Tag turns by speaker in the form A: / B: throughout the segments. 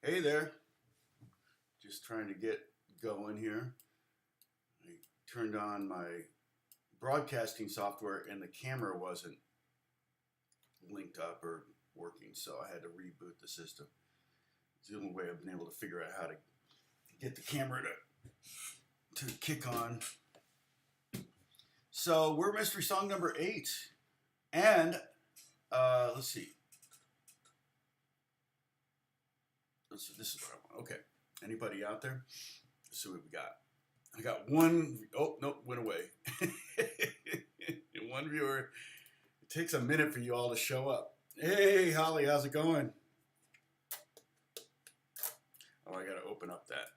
A: Hey there, just trying to get going here. I turned on my broadcasting software and the camera wasn't linked up or working, so I had to reboot the system. It's the only way I've been able to figure out how to get the camera to kick on. So we're mystery song number 8, and let's see. This is what I want. Okay. Anybody out there? Let's see what we got. I got one. Oh, nope, went away. One viewer. It takes a minute for you all to show up. Hey, Holly, how's it going? Oh, I got to open up that.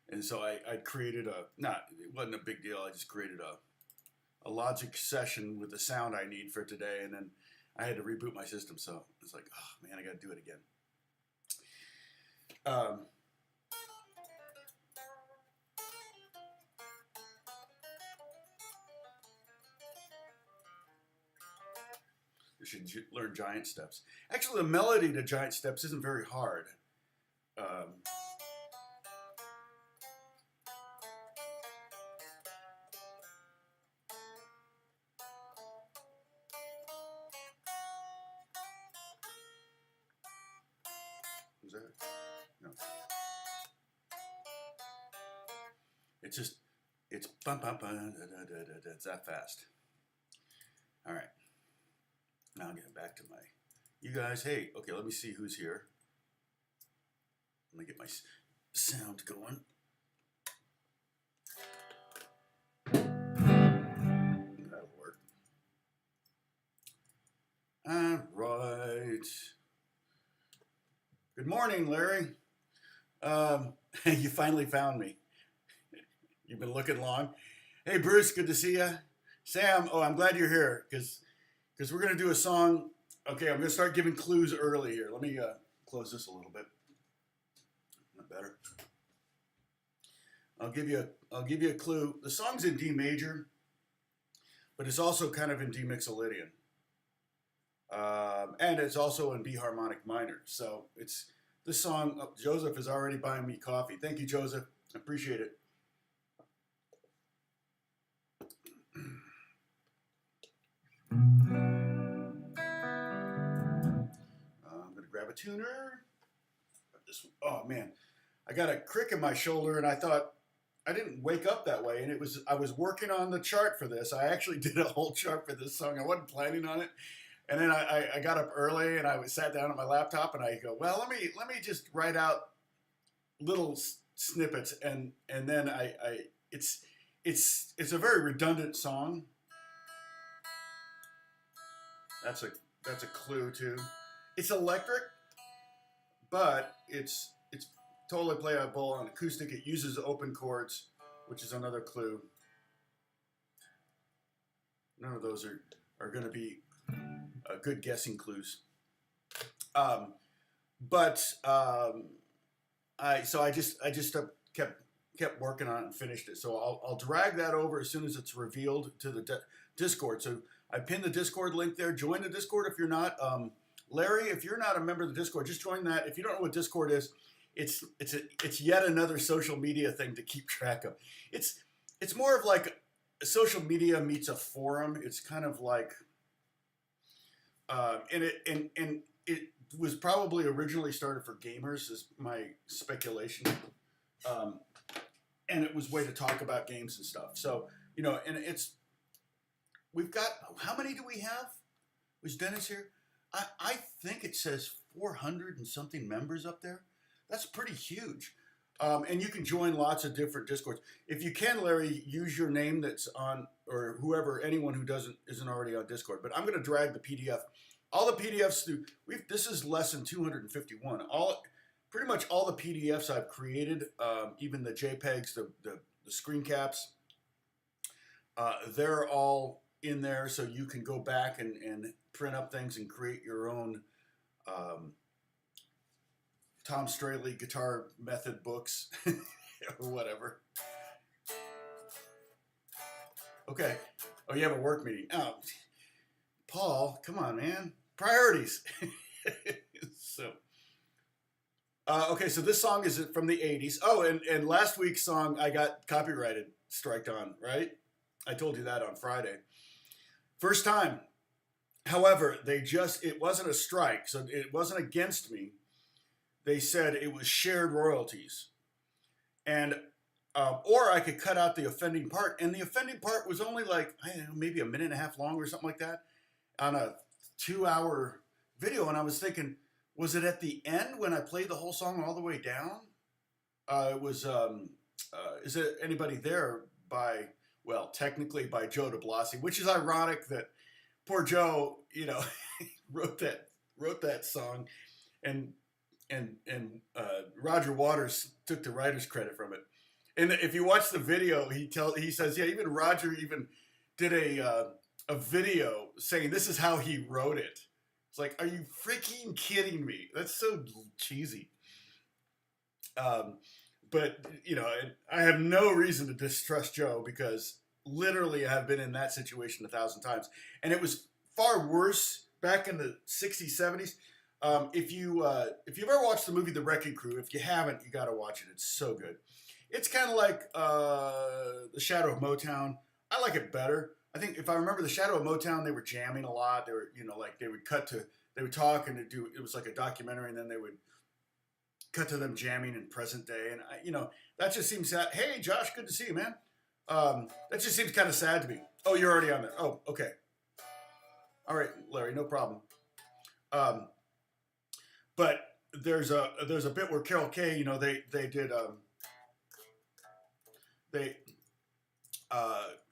A: And so I created it wasn't a big deal. I just created a Logic session with the sound I need for today. And then I had to reboot my system. So it's like, oh, man, I got to do it again. You should learn giant steps. Actually, the melody to giant steps isn't very hard. Is that it? No. It's bum bum bum da, da, da, da, it's that fast. All right. Now I'll get back to you guys. Hey, okay, let me see who's here. Let me get my sound going. That'll work. All right. Good morning, Larry. You finally found me. You've been looking long. Hey, Bruce, good to see you. Sam, I'm glad you're here because we're going to do a song. Okay, I'm going to start giving clues early here. Let me close this a little bit. Not better. I'll give you a clue. The song's in D major, but it's also kind of in D Mixolydian. And it's also in B Harmonic Minor. So it's this song. Oh, Joseph is already buying me coffee. Thank you, Joseph. I appreciate it. I'm gonna grab a tuner. This one. Oh man, I got a crick in my shoulder, and I thought I didn't wake up that way. And I was working on the chart for this. I actually did a whole chart for this song. I wasn't planning on it. And then I got up early and I sat down at my laptop and I go, well, let me just write out little snippets and then it's a very redundant song. That's a clue too. It's electric, but it's totally playable on acoustic. It uses open chords, which is another clue. None of those are going to be good guessing clues. I just kept working on it and finished it. So I'll drag that over as soon as it's revealed to the Discord. So I pinned the Discord link there. Join the Discord if you're not. Larry, if you're not a member of the Discord, just join that. If you don't know what Discord is, it's yet another social media thing to keep track of. It's more of like a social media meets a forum. It's kind of like and it was probably originally started for gamers, is my speculation. And it was a way to talk about games and stuff. So, and we've got, how many do we have? Was Dennis here? I think it says 400 and something members up there. That's pretty huge. And you can join lots of different Discords. If you can, Larry, use your name that's on, or anyone who isn't already on Discord. But I'm going to drag the PDF. All the PDFs through. This is lesson 251. Pretty much all the PDFs I've created, even the JPEGs, the screen caps, they're all in there, so you can go back and print up things and create your own Tom Strahle guitar method books or whatever. Okay. Oh, you have a work meeting. Oh, Paul, come on, man. Priorities. So, Okay, so this song is from the 80s. Oh, and last week's song I got copyrighted striked on, right? I told you that on Friday. First time. However, it wasn't a strike, so it wasn't against me. They said it was shared royalties. And, or I could cut out the offending part. And the offending part was only like, I don't know, maybe a minute and a half long or something like that on a 2 hour video. And I was thinking, was it at the end when I played the whole song all the way down? It was, is it anybody there by, well, technically by Joe DeBlasi, which is ironic that poor Joe, you know, wrote that song, and Roger Waters took the writer's credit from it. And if you watch the video, he says, yeah, even Roger even did a video saying this is how he wrote it. It's like, are you freaking kidding me? That's so cheesy. But you know, I have no reason to distrust Joe because literally I have been in that situation 1,000 times, and it was far worse back in the 60s, 70s. If you've ever watched the movie The Wrecking Crew, if you haven't, you got to watch it. It's so good. It's kind of like The Shadow of Motown. I like it better. I think if I remember The Shadow of Motown, they were jamming a lot. They were, you know, like they would talk and it was like a documentary, and then they would cut to them jamming in present day. And you know, that just seems sad. Hey, Josh, good to see you, man. That just seems kind of sad to me. Oh, you're already on there. Oh, okay. All right, Larry, no problem. But there's a bit where Carol Kay, you know, they did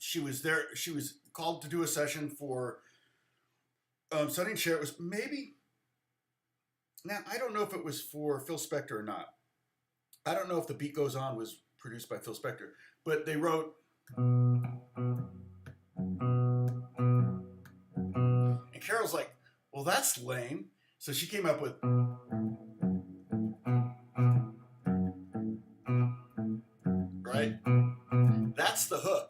A: she was there. She was called to do a session for Sonny and Cher. It was maybe, now I don't know if it was for Phil Spector or not. I don't know if The Beat Goes On was produced by Phil Spector, but they wrote, and Carol's like, well, that's lame. So she came up with, right? That's the hook.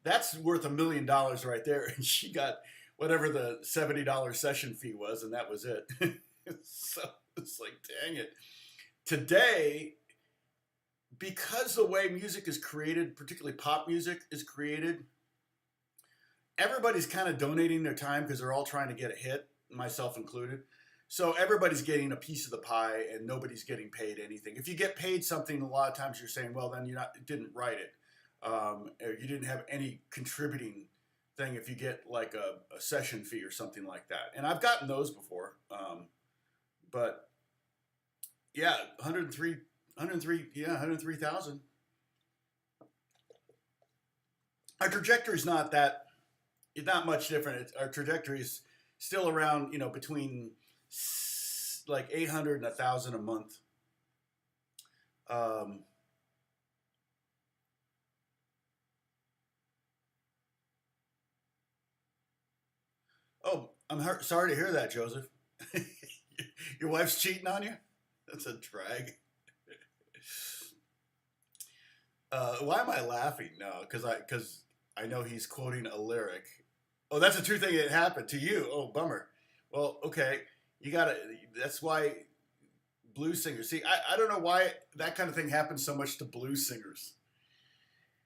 A: That's worth $1 million right there. And she got whatever the $70 session fee was, and that was it. So it's like, dang it. Today, because the way music is created, particularly pop music is created, everybody's kind of donating their time because they're all trying to get a hit, myself included. So everybody's getting a piece of the pie and nobody's getting paid anything. If you get paid something, a lot of times you're saying, well, then you didn't write it. Or you didn't have any contributing thing if you get like a session fee or something like that. And I've gotten those before. But yeah, 103,000. Our trajectory is not much different. Our trajectory is still around, you know, between like 800 and 1,000 a month. Oh, I'm sorry to hear that, Joseph. Your wife's cheating on you? That's a drag. Why am I laughing? No, because I know he's quoting a lyric. Oh, that's a true thing that happened to you. Oh, bummer. Well, okay. That's why blues singers, see, I don't know why that kind of thing happens so much to blues singers.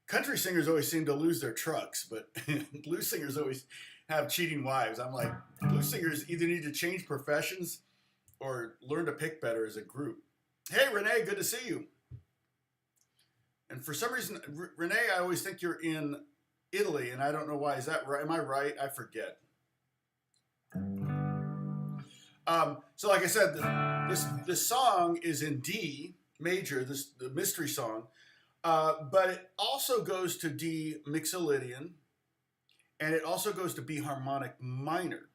A: Country singers always seem to lose their trucks, but blues singers always have cheating wives. I'm like, blues singers either need to change professions or learn to pick better as a group. Hey, Renee, good to see you. And for some reason, Renee, I always think you're in Italy, and I don't know why. Is that right? Am I right? I forget. So like I said, this song is in D major, the mystery song, but it also goes to D Mixolydian, and it also goes to B Harmonic Minor.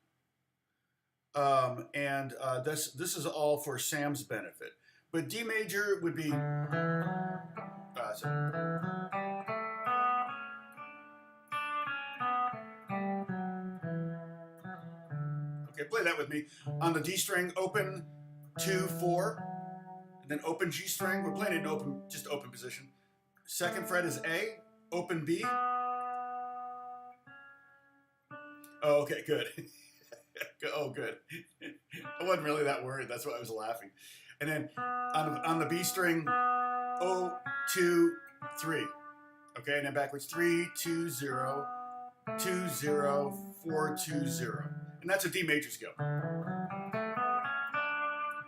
A: This is all for Sam's benefit. But D major would be... okay, play that with me. On the D string, open 2, 4, and then open G string. We're playing it in just open position. Second fret is A, open B. Oh, okay, good. Oh, good. I wasn't really that worried. That's why I was laughing. And then on the B string, 0, 2, 3. Okay, and then backwards 3, 2, 0, 2, 0, 4, 2, 0. And that's a D major scale.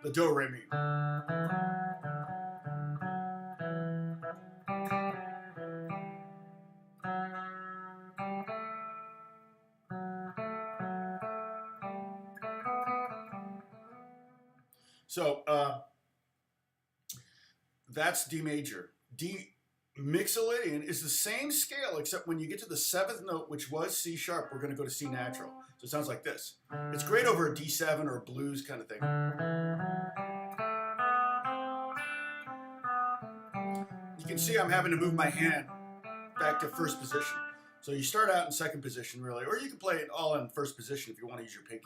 A: The do, re, mi. So that's D major. D Mixolydian is the same scale, except when you get to the 7th note, which was C sharp, we're going to go to C natural. So it sounds like this. It's great over a D7 or a blues kind of thing. You can see I'm having to move my hand back to first position. So you start out in second position, really, or you can play it all in first position if you want to use your pinky.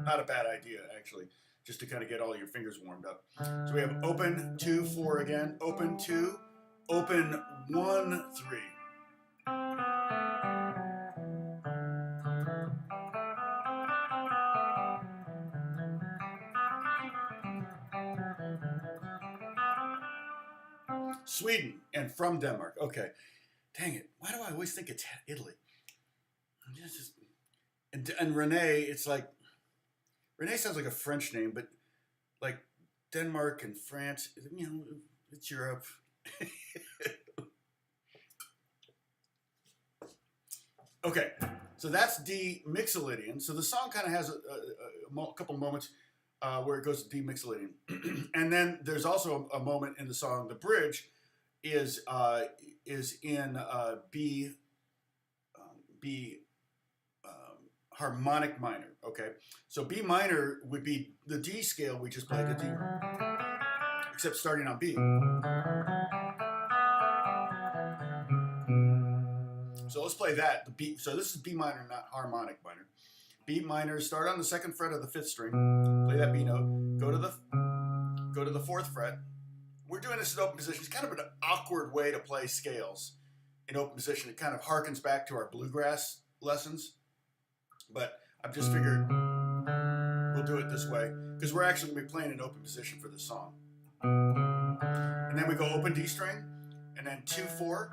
A: Not a bad idea, actually, just to kind of get all your fingers warmed up. So we have open, 2, 4 again, open, 2, open, 1, 3. Sweden and from Denmark. Okay. Dang it. Why do I always think it's Italy? And Renee, it's like, Renee sounds like a French name, but like Denmark and France, you know, it's Europe. Okay, so that's D Mixolydian. So the song kind of has a couple moments where it goes to D Mixolydian. And then there's also a moment in the song, the bridge is in B harmonic minor. Okay, so B minor would be the D scale we just played, the D, except starting on B. So let's play that. The B. So this is B minor, not harmonic minor. B minor. Start on the 2nd fret of the 5th string. Play that B note. Go to the 4th fret. We're doing this in open position. It's kind of an awkward way to play scales in open position. It kind of harkens back to our bluegrass lessons. But I've just figured we'll do it this way because we're actually going to be playing in open position for this song. And then we go open D string, and then 2, 4,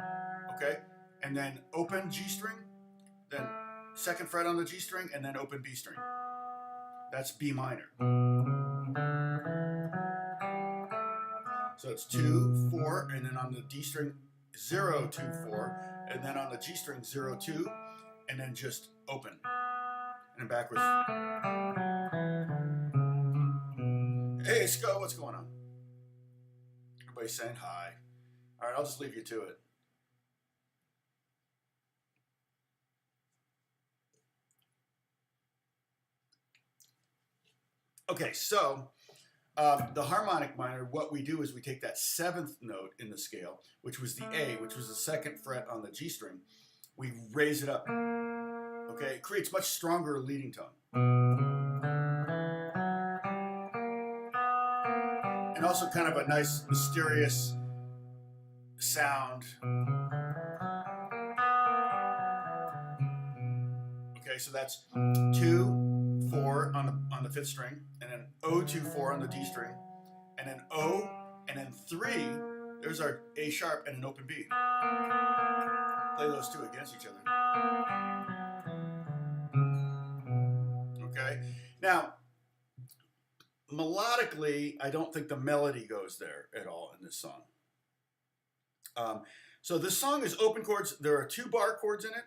A: okay, and then open G string, then 2nd fret on the G string, and then open B string. That's B minor. So it's 2, 4, and then on the D string 0, 2, 4, and then on the G string 0, 2, and then just open. And backwards. Hey, Sco, what's going on? Everybody's saying hi. All right, I'll just leave you to it. Okay, so the harmonic minor, what we do is we take that 7th note in the scale, which was the A, which was the 2nd fret on the G string. We raise it up. Okay, it creates much stronger leading tone. And also kind of a nice, mysterious sound. Okay, so that's 2, 4 on the 5th string, and then O, 2, 4 on the D string, and then O, and then 3, there's our A sharp and an open B. Play those two against each other. Okay, now melodically, I don't think the melody goes there at all in this song. So this song is open chords. There are 2 bar chords in it.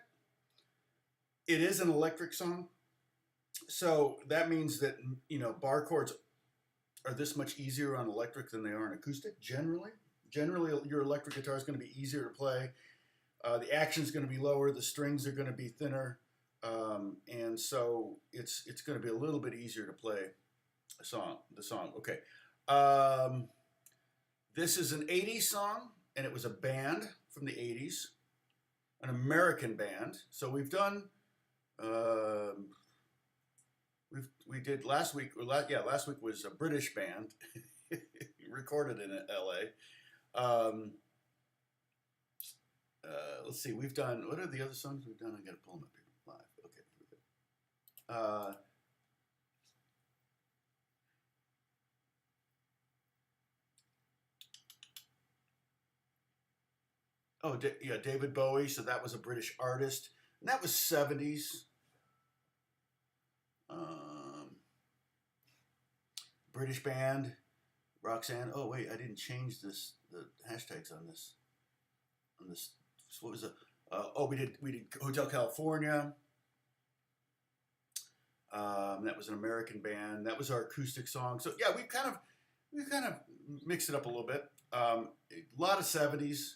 A: It is an electric song, so that means that, you know, bar chords are this much easier on electric than they are on acoustic. Generally, your electric guitar is going to be easier to play. The action is going to be lower. The strings are going to be thinner. And so it's going to be a little bit easier to play the song. Okay. This is an 80s song, and it was a band from the 80s, an American band. So we've done, we did last week. Last week was a British band recorded in LA. Let's see, we've done, what are the other songs we've done? I got to pull them up here live. Okay, here we go. Oh, yeah, David Bowie. So that was a British artist, and that was 70s. Um, British band, Roxanne. Oh wait, I didn't change the hashtags on this. On this, what was it? Oh, we did Hotel California. That was an American band. That was our acoustic song. So yeah, we kind of mixed it up a little bit. A lot of 70s.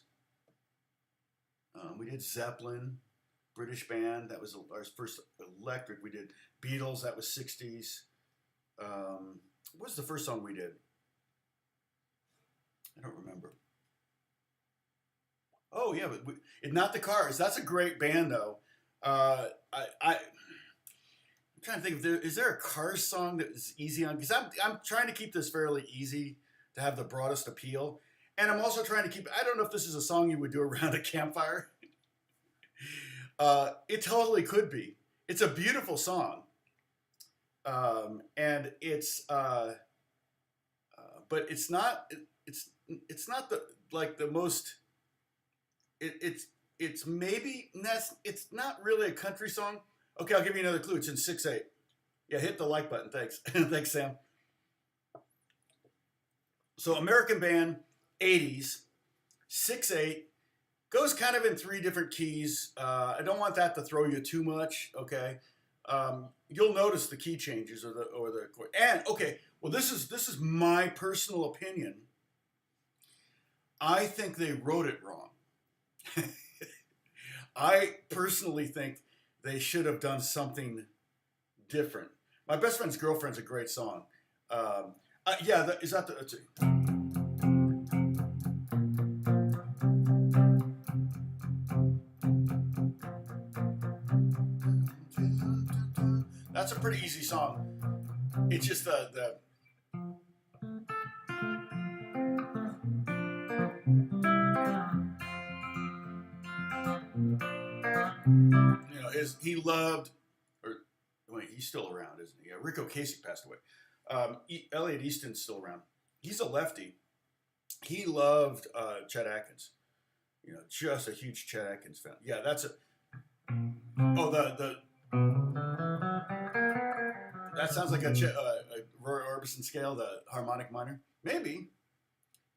A: We did Zeppelin, British band. That was our first electric. We did Beatles. That was 60s. What was the first song we did? I don't remember. Oh yeah, but not the Cars. That's a great band though. I'm trying to think if is there a Cars song that is easy on, because I'm trying to keep this fairly easy to have the broadest appeal, and I'm also trying to keep. I don't know if this is a song you would do around a campfire. It totally could be. It's a beautiful song, and but it's not. It's not the like the most. It's maybe it's not really a country song. Okay, I'll give you another clue. It's in 6/8. Yeah, hit the like button. Thanks. Thanks, Sam. So American band, 80s, 6/8, goes kind of in three different keys. I don't want that to throw you too much. Okay, you'll notice the key changes or the chord. And okay, well this is my personal opinion. I think they wrote it wrong. I personally think they should have done something different. My Best Friend's Girlfriend's a great song. Yeah, is that the... Let's see. That's a pretty easy song. It's just the you know, he loved, or wait, he's still around, isn't he? Yeah, Rick Ocasek passed away. Elliot Easton's still around. He's a lefty. He loved Chet Atkins. You know, just a huge Chet Atkins fan. Yeah, that's it. Oh, the that sounds like a Roy Orbison scale, the harmonic minor. Maybe.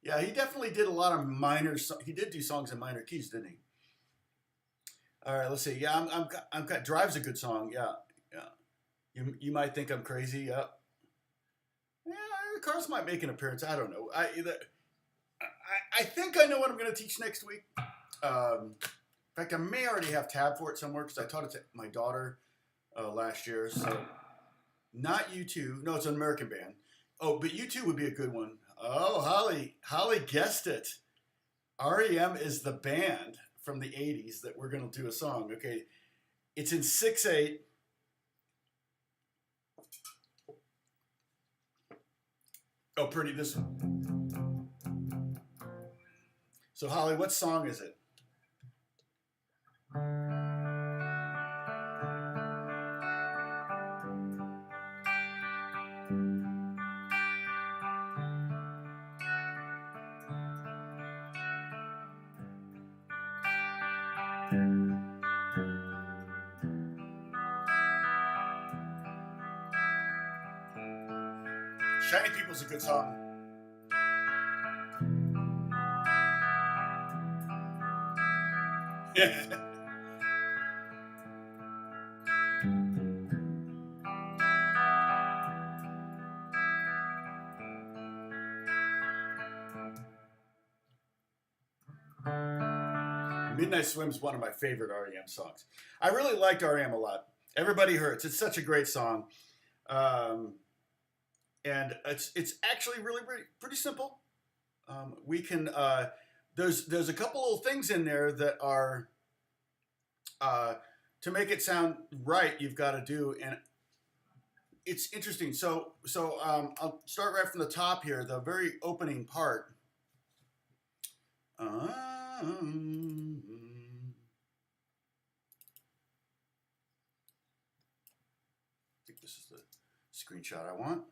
A: Yeah, he definitely did a lot of minor. He did do songs in minor keys, didn't he? All right, let's see. Yeah, I'm Drive's a good song. Yeah, yeah. You might think I'm crazy. Yeah. Yeah, Cars might make an appearance. I don't know. I think I know what I'm going to teach next week. In fact, I may already have tab for it somewhere because I taught it to my daughter last year. So not U2. No, it's an American band. Oh, but U2 would be a good one. Oh, Holly guessed it. REM is the band from the 80s that we're going to do a song. Okay, it's in 6/8. Oh, pretty, this one. So, Holly, what song is it? Shiny People's a good song. Midnight Swim's one of my favorite REM songs. I really liked REM a lot. Everybody Hurts. It's such a great song. And it's actually really pretty simple. We can there's a couple little things in there that are to make it sound right. You've got to do, and it's interesting. So I'll start right from the top here. The very opening part. I think this is the screenshot I want.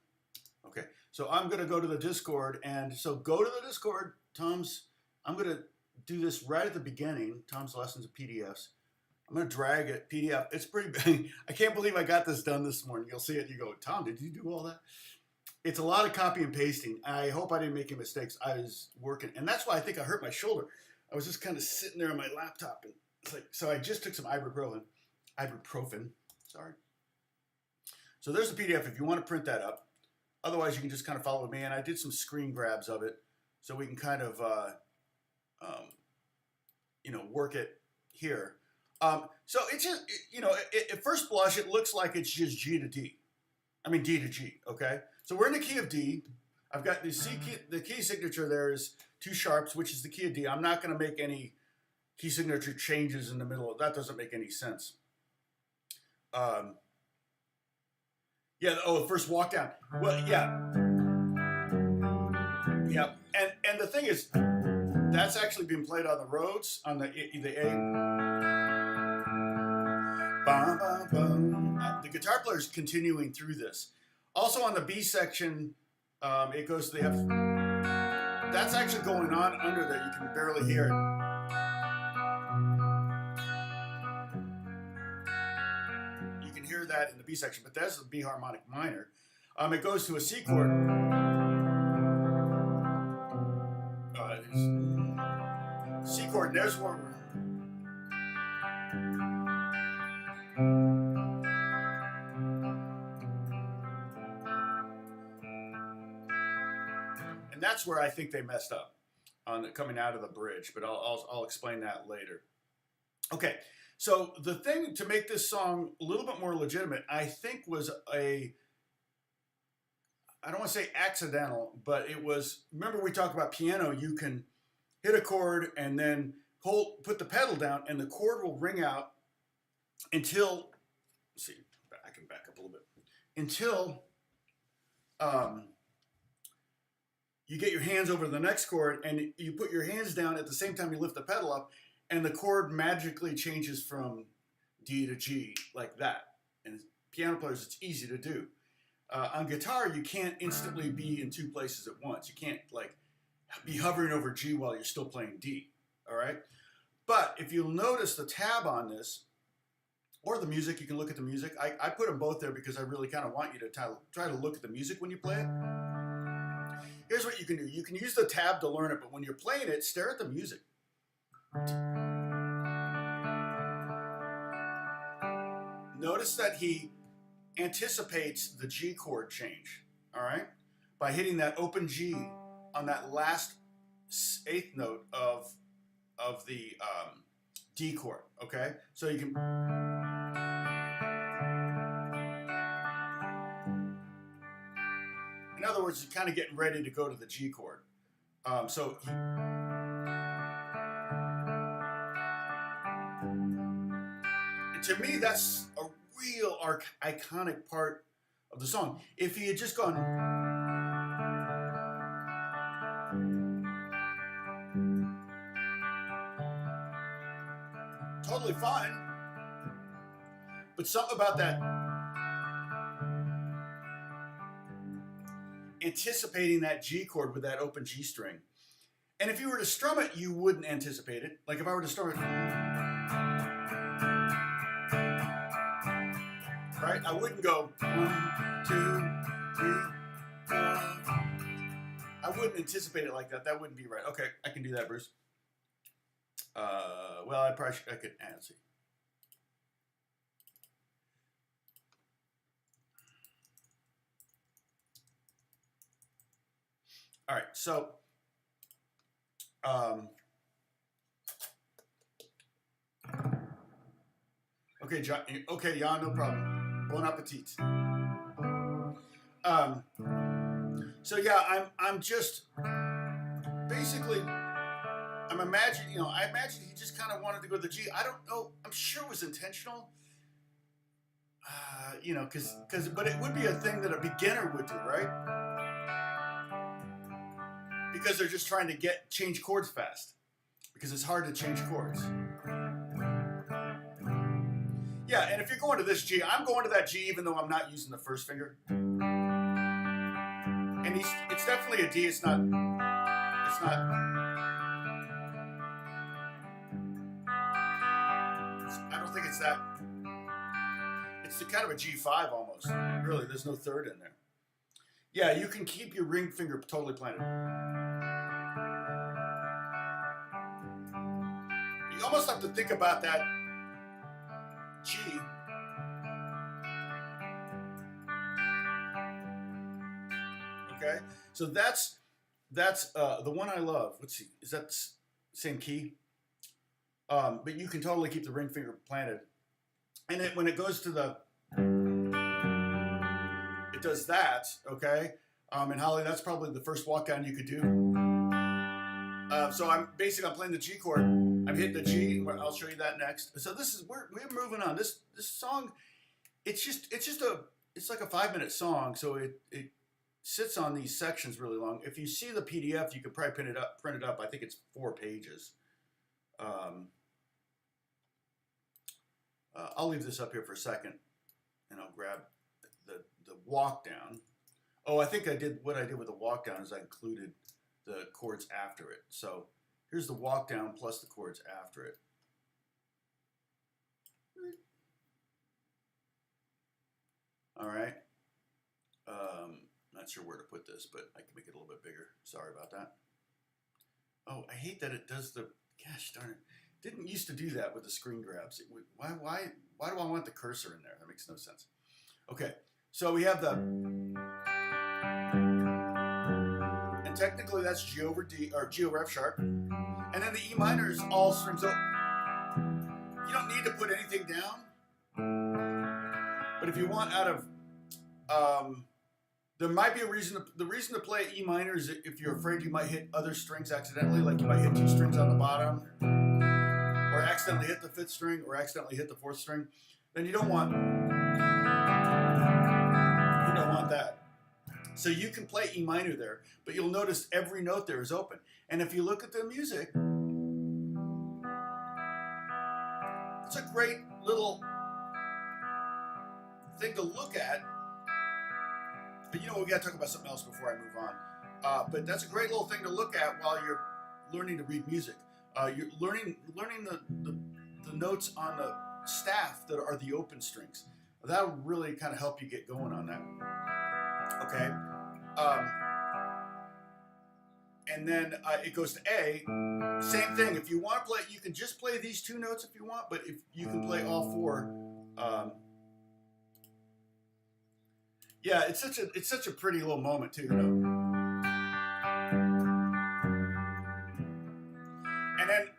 A: Okay, so I'm going to go to the Discord, and so go to the Discord, Tom's. I'm going to do this right at the beginning. Tom's Lessons of PDFs. I'm going to drag it, PDF. It's pretty big. I can't believe I got this done this morning. You'll see it. You go, Tom, did you do all that? It's a lot of copy and pasting. I hope I didn't make any mistakes. I was working. And that's why I think I hurt my shoulder. I was just kind of sitting there on my laptop. And it's like, so I just took some ibuprofen. Sorry. So there's the PDF if you want to print that up. Otherwise, you can just kind of follow me. And I did some screen grabs of it so we can kind of, work it here. So it's just, at first blush, it looks like it's just G to D. I mean, D to G, okay? So we're in the key of D. I've got the C key, the key signature there is 2 sharps, which is the key of D. I'm not going to make any key signature changes in the middle. That doesn't make any sense. The first walk down. Well, yeah. Yeah, and the thing is, that's actually being played on the Rhodes, on the A. The guitar player is continuing through this. Also on the B section, it goes to the F. That's actually going on under there. You can barely hear it. You can hear that in the B section, but that's the B harmonic minor. It goes to a C chord. C chord, and there's where we're. And that's where I think they messed up on coming out of the bridge, but I'll explain that later. Okay, so the thing to make this song a little bit more legitimate, I think, was I don't want to say accidental, but it was, remember we talked about piano, you can hit a chord and then put the pedal down and the chord will ring out until, let's see, I can back up a little bit, until you get your hands over the next chord and you put your hands down at the same time you lift the pedal up and the chord magically changes from D to G like that. And piano players, it's easy to do. On guitar, you can't instantly be in 2 places at once. You can't like be hovering over G while you're still playing D, all right? But if you'll notice the tab on this, or the music, you can look at the music. I put them both there because I really kind of want you to try to look at the music when you play it. Here's what you can do. You can use the tab to learn it, but when you're playing it, stare at the music. Notice that he anticipates the G chord change, all right? By hitting that open G on that last 8th note of the D chord, okay? So you can... In other words, you're kind of getting ready to go to the G chord. And to me, that's a real iconic part of the song. If he had just gone... totally fine. But something about that anticipating that G chord with that open G string. And if you were to strum it, you wouldn't anticipate it. Like if I were to strum it, right? I wouldn't go 1, 2, 3, 4. I wouldn't anticipate it like that. That wouldn't be right. Okay, I can do that, Bruce. Well, I could see. All right, so okay, John. Okay, Jan, no problem. Bon appetit. So yeah, I'm just basically. I imagine he just kind of wanted to go to the G. I don't know. I'm sure it was intentional. But it would be a thing that a beginner would do, right? Because they're just trying to change chords fast. Because it's hard to change chords. Yeah, and if you're going to this G, I'm going to that G even though I'm not using the first finger. And it's definitely a D. It's not. that. It's the kind of a G5 almost. Really, there's no third in there. Yeah, you can keep your ring finger totally planted. You almost have to think about that G. Okay, so that's the one I love. Let's see, is that the same key? But you can totally keep the ring finger planted, and when it goes to the, it does that. Okay, and Holly, that's probably the first walk down you could do. So I'm playing the G chord. I'm hitting the G. I'll show you that next. So this is we're moving on. This song, it's like a 5-minute song. So it sits on these sections really long. If you see the PDF, you could probably print it up. I think it's 4 pages. I'll leave this up here for a second, and I'll grab the walk down. Oh, I think what I did with the walk down is I included the chords after it. So here's the walk down plus the chords after it. All right. Not sure where to put this, but I can make it a little bit bigger. Sorry about that. Oh, I hate that it does the, gosh darn it. Didn't used to do that with the screen grabs. Why do I want the cursor in there? That makes no sense. Okay, so we have the, and technically that's G over D, or G over F sharp. And then the E minor is all strings up. You don't need to put anything down. But if you want out of, there might be a reason. The reason to play E minor is if you're afraid you might hit other strings accidentally, like you might hit 2 strings on the bottom, or accidentally hit the 5th string, or accidentally hit the 4th string. Then you don't want that. So you can play E minor there, but you'll notice every note there is open. And if you look at the music, it's a great little thing to look at. But you know, we got to talk about something else before I move on. But that's a great little thing to look at while you're learning to read music. You're learning the notes on the staff that are the open strings. That'll really kind of help you get going on that. Okay. And then it goes to A. Same thing. If you want to play, you can just play these 2 notes if you want, but if you can play all 4. Yeah, it's such a pretty little moment too, you know. And then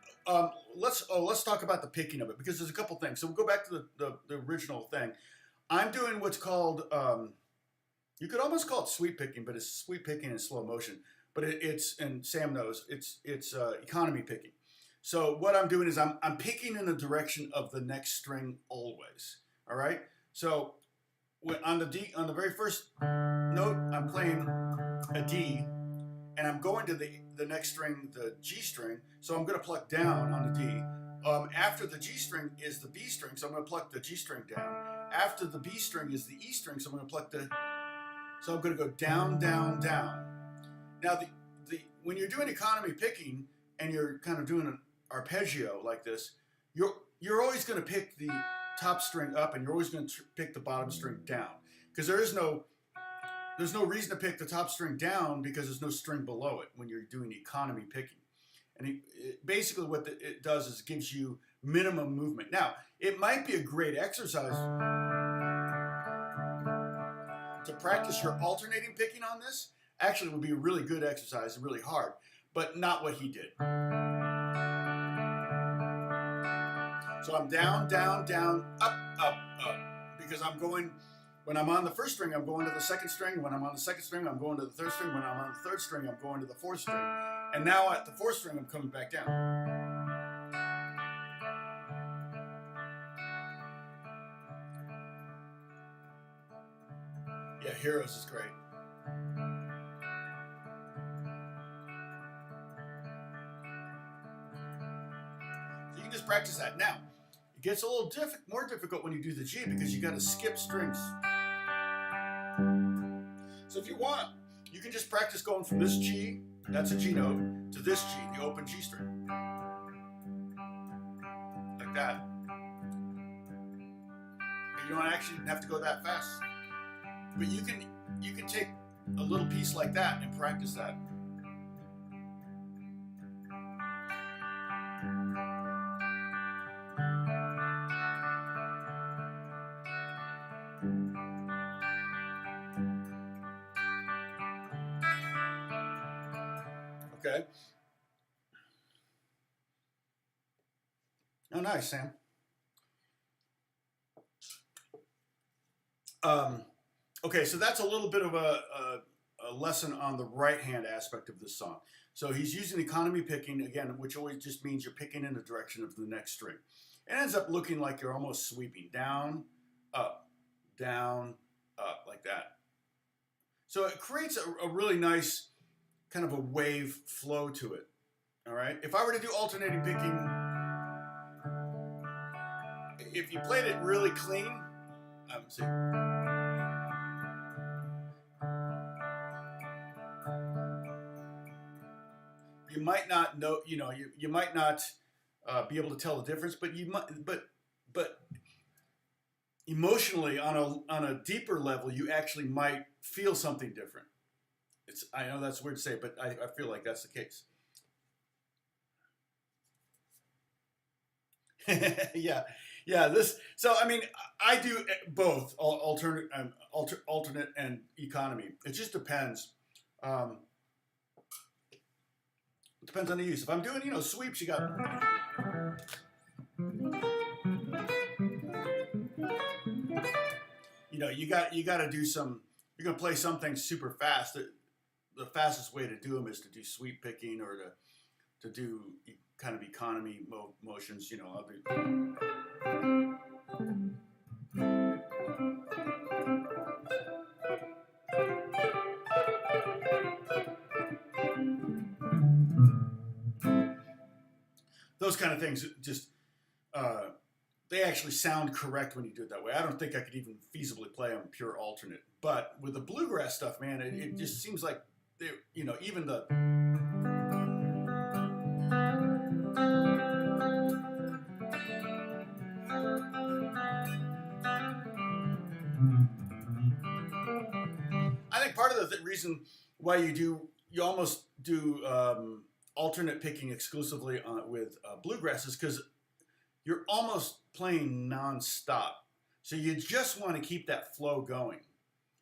A: let's talk about the picking of it, because there's a couple things. So we'll go back to the original thing. I'm doing what's called you could almost call it sweep picking, but it's sweep picking in slow motion. But it's, and Sam knows, it's economy picking. So what I'm doing is I'm picking in the direction of the next string always. All right. So on the very first note, I'm playing a D, and I'm going to the next string, the G string. So I'm going to pluck down on the D. After the G string is the B string, so I'm going to pluck the G string down. After the B string is the E string, so I'm going to pluck the. So I'm going to go down, down, down. Now when you're doing economy picking and you're kind of doing an arpeggio like this, you're always going to pick the top string up, and you're always going to pick the bottom string down, because there's no reason to pick the top string down, because there's no string below it when you're doing economy picking. And basically what it does is gives you minimum movement. Now, it might be a great exercise to practice your alternating picking on this. Actually, it would be a really good exercise and really hard, but not what he did. So I'm down, down, down, up, up, up, because I'm going, when I'm on the first string, I'm going to the second string. When I'm on the second string, I'm going to the third string. When I'm on the third string, I'm going to the fourth string. And now at the fourth string, I'm coming back down. Yeah, Heroes is great. So you can just practice that. Now, it gets a little more difficult when you do the G, because you got to skip strings. So if you want, you can just practice going from this G, that's a G note, to this G, the open G string. Like that. You don't actually have to go that fast. But you can take a little piece like that and practice that. Okay. Oh, nice, Sam. Okay, so that's a little bit of a lesson on the right-hand aspect of this song. So he's using economy picking, again, which always just means you're picking in the direction of the next string. It ends up looking like you're almost sweeping down, up, like that. So it creates a really nice kind of a wave flow to it, all right? If I were to do alternating picking, if you played it really clean, see. You might not know, you might not be able to tell the difference, but you might, but emotionally, on a deeper level, you actually might feel something different. I know that's weird to say, but I feel like that's the case. Yeah. So I mean, I do both alternate and economy. It just depends. It depends on the use. If I'm doing, sweeps, you got. You got to do some. You're gonna play something super fast. The fastest way to do them is to do sweep picking or to do kind of economy motions. I'll do. Those kind of things just they actually sound correct when you do it that way. I don't think I could even feasibly play on pure alternate. But with the bluegrass stuff, man, it just seems like even the I think part of the reason why you almost do alternate picking exclusively with bluegrass is because you're almost playing non-stop. So you just want to keep that flow going.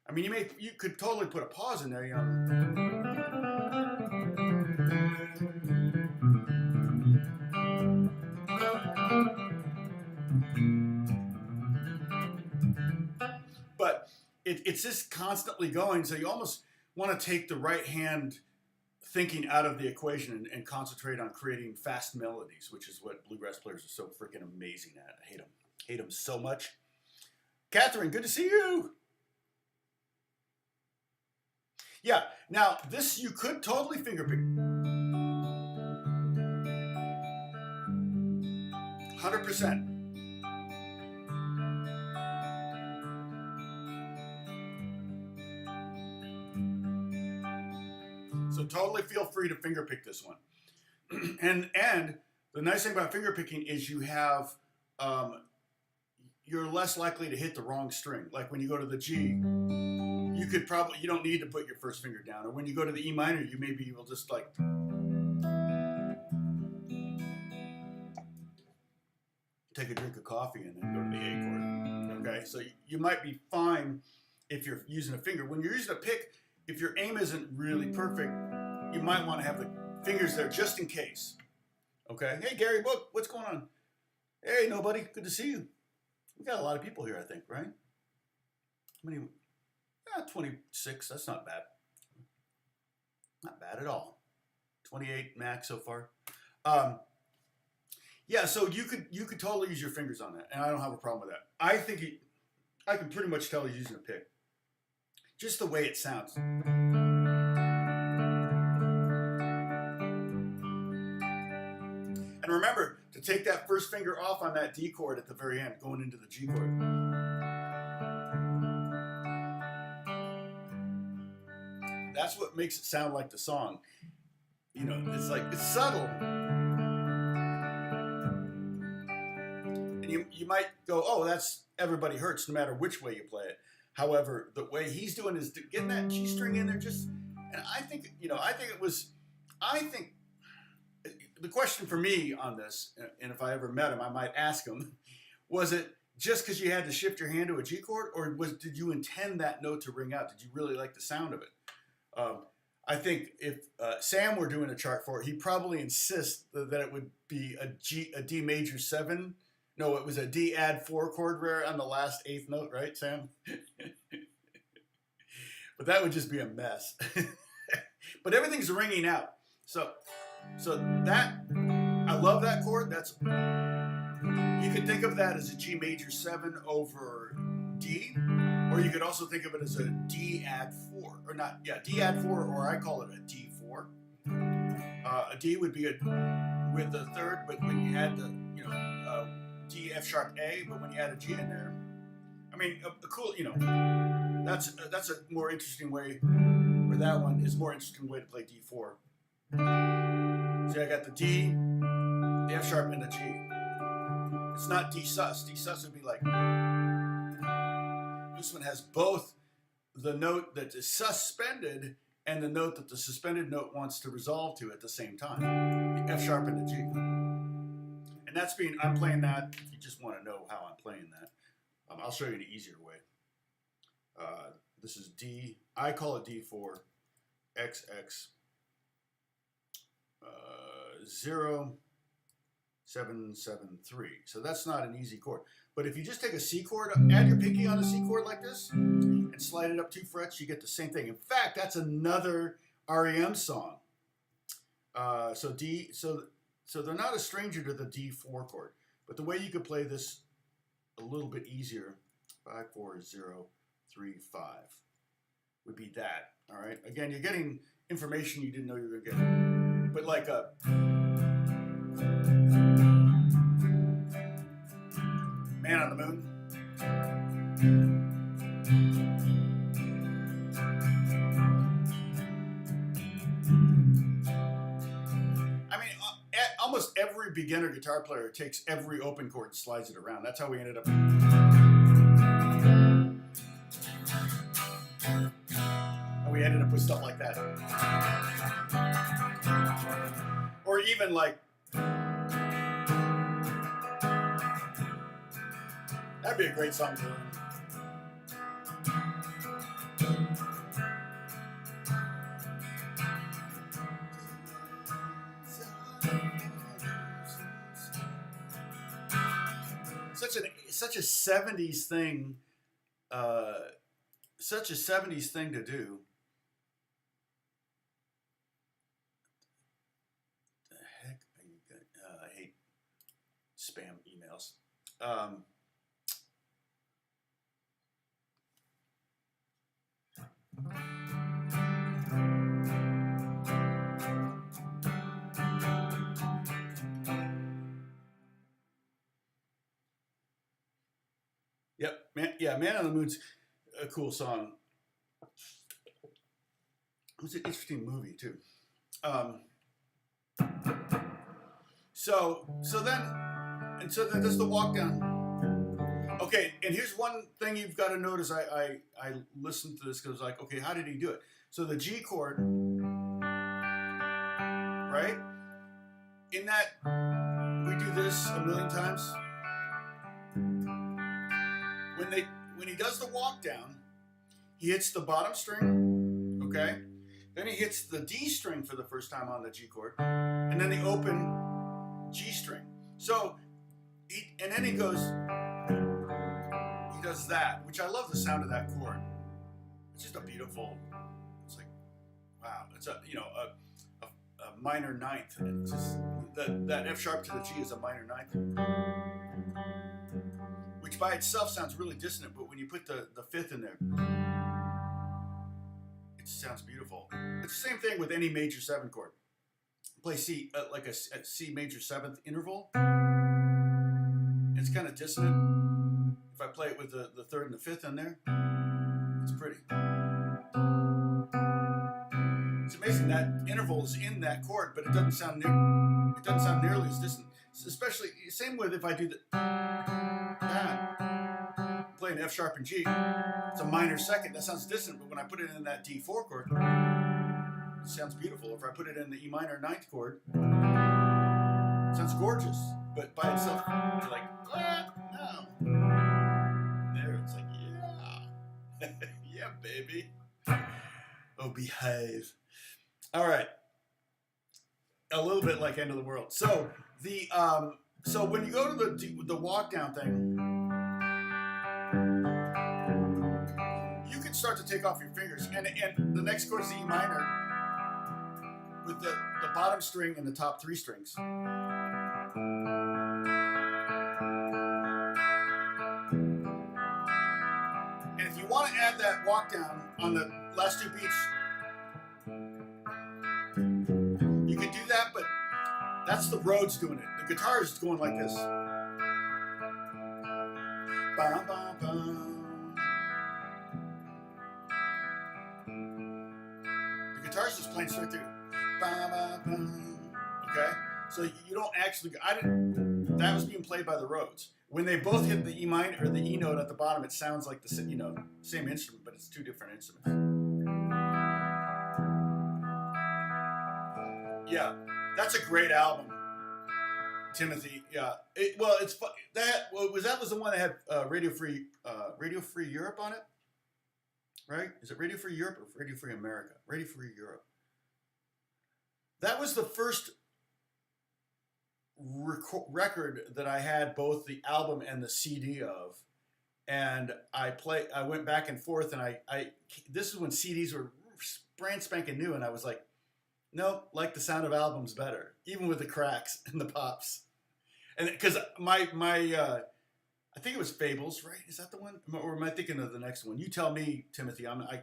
A: I mean, you could totally put a pause in there, But it's just constantly going, so you almost want to take the right hand thinking out of the equation and concentrate on creating fast melodies, which is what bluegrass players are so freaking amazing at. I hate them so much. Catherine, good to see you. Yeah, now this you could totally fingerpick. 100%. So totally feel free to fingerpick this one. and the nice thing about fingerpicking is you have you're less likely to hit the wrong string. Like when you go to the G, you don't need to put your first finger down. Or when you go to the E minor, you maybe will just like take a drink of coffee and then go to the A chord. Okay, so you might be fine if you're using a finger. When you're using a pick, if your aim isn't really perfect, you might want to have the fingers there just in case. Okay, hey Gary Book, what's going on? Hey, nobody, good to see you. We got a lot of people here, I think, right? How many? 26. That's not bad. Not bad at all. 28 max so far. Yeah, so you could totally use your fingers on that, and I don't have a problem with that. I think I can pretty much tell he's using a pick. Just the way it sounds. And remember to take that first finger off on that D chord at the very end, going into the G chord. That's what makes it sound like the song. It's subtle. And you might go, oh, that's Everybody Hurts, no matter which way you play it. However, the way he's doing is getting that G string in there and I think, I think the question for me on this, and if I ever met him, I might ask him, was it just because you had to shift your hand to a G chord, or did you intend that note to ring out? Did you really like the sound of it? I think if Sam were doing a chart for it, he'd probably insist that it would be a D major 7. No, it was a D add 4 chord rare on the last 8th note, right, Sam? But that would just be a mess. But everything's ringing out. So that, I love that chord. That's, you could think of that as a G major 7 over D, or you could also think of it as a D add 4, or not, yeah, D add 4, or I call it a D4. A D would be with the third, but when you add the, D, F sharp, A, but when you add a G in there, I mean, a cool, that's a more interesting way, or that one is a more interesting way to play D4. See, I got the D, the F sharp, and the G. It's not D sus. D sus would be like, this one has both the note that is suspended and the note that the suspended note wants to resolve to at the same time, the F sharp and the G. And I'm playing that, if you just want to know how I'm playing that. I'll show you the easier way. This is D, I call it D4, XX, 0, 7, 7, 3. So that's not an easy chord. But if you just take a C chord, add your pinky on a C chord like this, and slide it up 2 frets, you get the same thing. In fact, that's another REM song. So they're not a stranger to the D4 chord, but the way you could play this a little bit easier, 5, 4, 0, 3, 5, would be that. All right. Again, you're getting information you didn't know you were going to get, but like a Man on the Moon. Almost every beginner guitar player takes every open chord and slides it around. That's how we ended up. And we ended up with stuff like that. Or even like, that'd be a great song to learn. Such a 70s thing, such a 70s thing to do. The heck? I hate spam emails. Yep, Man on the Moon's a cool song. It was an interesting movie too. So then there's the walk down. Okay, and here's one thing you've got to notice. I listened to this because I was like, okay, how did he do it? So the G chord, right? In that, we do this a million times. When he does the walk down, he hits the bottom string, okay? Then he hits the D string for the first time on the G chord, and then the open G string. So, then he goes, he does that, which I love the sound of that chord. It's just a beautiful, it's like, wow, it's a minor ninth. It's just, that F sharp to the G is a minor ninth. Which by itself sounds really dissonant, but when you put the fifth in there, it sounds beautiful. It's the same thing with any major 7 chord. Play C, like a C major 7th interval. It's kind of dissonant. If I play it with the 3rd and the 5th in there, it's pretty. It's amazing that interval is in that chord, but it doesn't sound nearly as dissonant. especially same with if I do that, playing F sharp and G. It's a minor second. That sounds distant, but when I put it in that D4 chord, it sounds beautiful. If I put it in the E minor ninth chord, it sounds gorgeous. But by itself, it's like, no. There, it's like, yeah. Yeah, baby. Oh, behave. All right. A little bit like End of the World. So so when you go to the walk down thing, you can start to take off your fingers, and the next chord is the E minor with the bottom string and the top 3 strings. And if you want to add that walk down on the last 2 beats, you can do that, but that's the Rhodes doing it. The guitar is going like this. Ba, ba, ba. The guitar's just playing straight through. Ba, ba, ba. Okay? So you don't actually, that was being played by the Rhodes. When they both hit the E minor or the E note at the bottom, it sounds like the same instrument, but it's 2 different instruments. Yeah, that's a great album, Timothy. Yeah, it's that was the one that had Radio Free Europe on it, right? Is it Radio Free Europe or Radio Free America? Radio Free Europe. That was the first record that I had both the album and the CD of, and I went back and forth, and this is when CDs were brand spanking new, and I was like, no, like the sound of albums better, even with the cracks and the pops, and because my I think it was Fables, right? Is that the one, or am I thinking of the next one? You tell me, Timothy. I don't want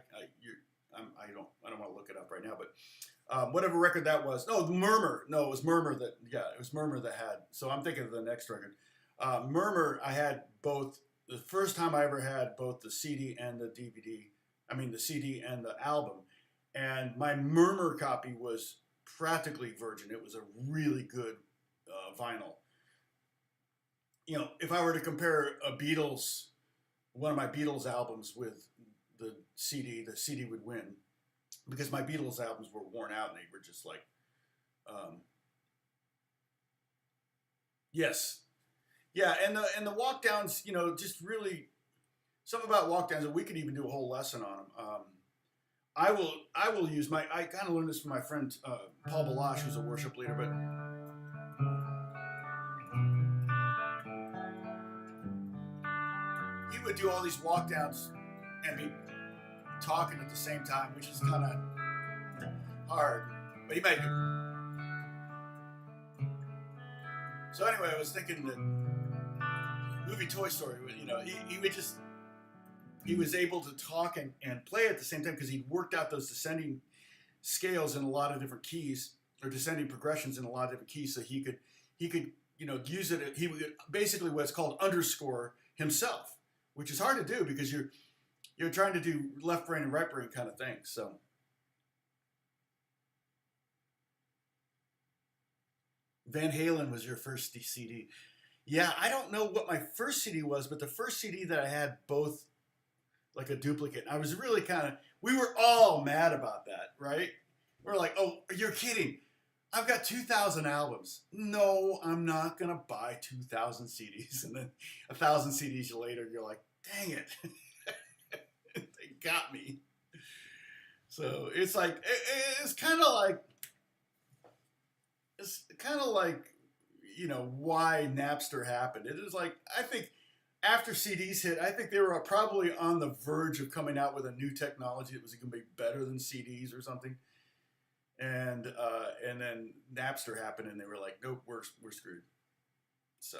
A: to look it up right now, but. Whatever record that was. No, Murmur. No, it was Murmur that, it was Murmur that had. So I'm thinking of the next record. Murmur, I had both, the first time I ever had both the CD and the DVD. I mean, the CD and the album. And my Murmur copy was practically virgin. It was a really good vinyl. You know, if I were to compare one of my Beatles albums with the CD would win. Because my Beatles albums were worn out and they were just like, yes, yeah, and the walk downs, just really something about walk downs, and we could even do a whole lesson on them. I will use I kind of learned this from my friend Paul Balash, who's a worship leader, but he would do all these walk downs and be talking at the same time, which is kind of hard, but he made it. So anyway, I was thinking that movie Toy Story, he was able to talk and play at the same time because he'd worked out those descending scales in a lot of different keys, or descending progressions in a lot of different keys, so he could use it. He would basically what's called underscore himself, which is hard to do because you're trying to do left brain and right brain kind of thing. So Van Halen was your first CD. Yeah, I don't know what my first CD was, but the first CD that I had both like a duplicate. I was really we were all mad about that, right? We're like, oh, you're kidding. I've got 2,000 albums. No, I'm not going to buy 2,000 CDs. And then 1,000 CDs later, you're like, dang it. They got me. So it's like, it's kind of like, why Napster happened. It is like, I think after CDs hit, I think they were probably on the verge of coming out with a new technology that was going to be better than CDs or something. And then Napster happened, and they were like, nope, we're screwed. So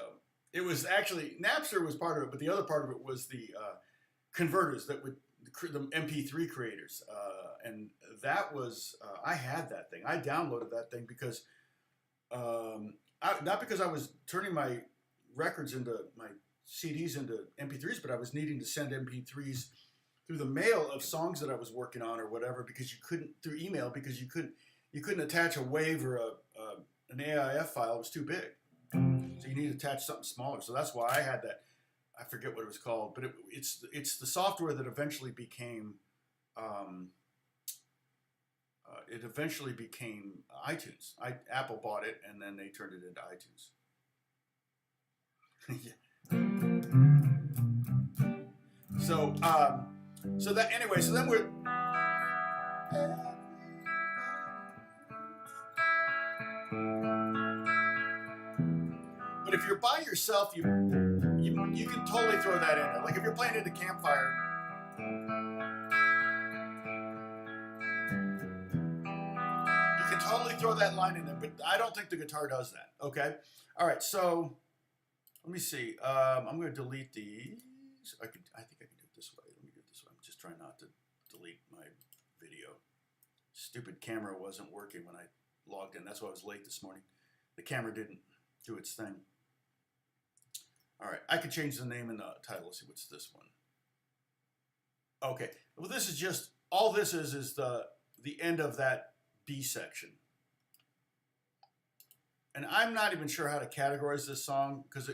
A: it was actually, Napster was part of it, but the other part of it was the converters the MP3 creators. And that was, I had that thing. I downloaded that thing because, not because I was turning my records into, my CDs into MP3s, but I was needing to send MP3s through the mail of songs that I was working on or whatever, because you couldn't, through email, because you couldn't attach a WAV or an AIF file. It was too big. So you need to attach something smaller. So that's why I had that. I forget what it was called, but it's the software that eventually became iTunes. Apple bought it and then they turned it into iTunes. Yeah. So so that anyway. So then we're. But if you're by yourself, you can totally throw that in there. Like if you're playing at a campfire, you can totally throw that line in there. But I don't think the guitar does that. Okay. All right. So let me see. I'm going to delete these. I think I can do it this way. Let me do it this way. I'm just trying not to delete my video. Stupid camera wasn't working when I logged in. That's why I was late this morning. The camera didn't do its thing. All right, I could change the name and the title. Let's see, what's this one? Okay, well, this is just, all this is the end of that B section. And I'm not even sure how to categorize this song because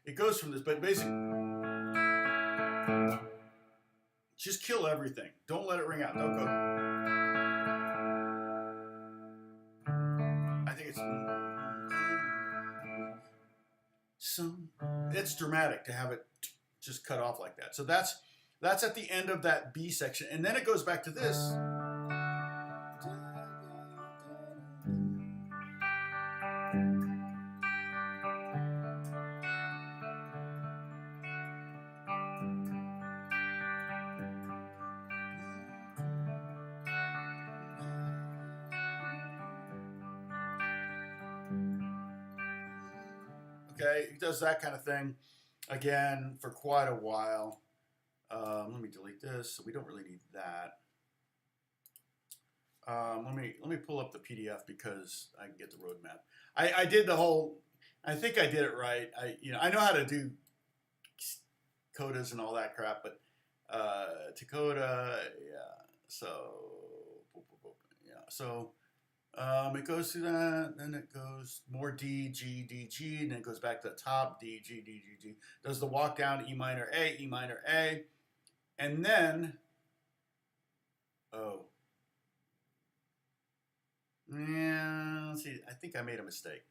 A: it goes from this, but basically, just kill everything. Don't let it ring out. Don't go. I think it's. It's dramatic to have it just cut off like that. So that's at the end of that B section, and then it goes back to this. Okay, he does that kind of thing again for quite a while. Let me delete this. So we don't really need that. Let me pull up the PDF because I can get the roadmap. I did the whole. I think I did it right. I know how to do codas and all that crap, but Tacoda, yeah. So yeah. So. It goes through that, then it goes more D, G, D, G, and then it goes back to the top, D, G, D, G, G. Does the walk down, E minor, A, and then, oh. Yeah, let's see, I think I made a mistake.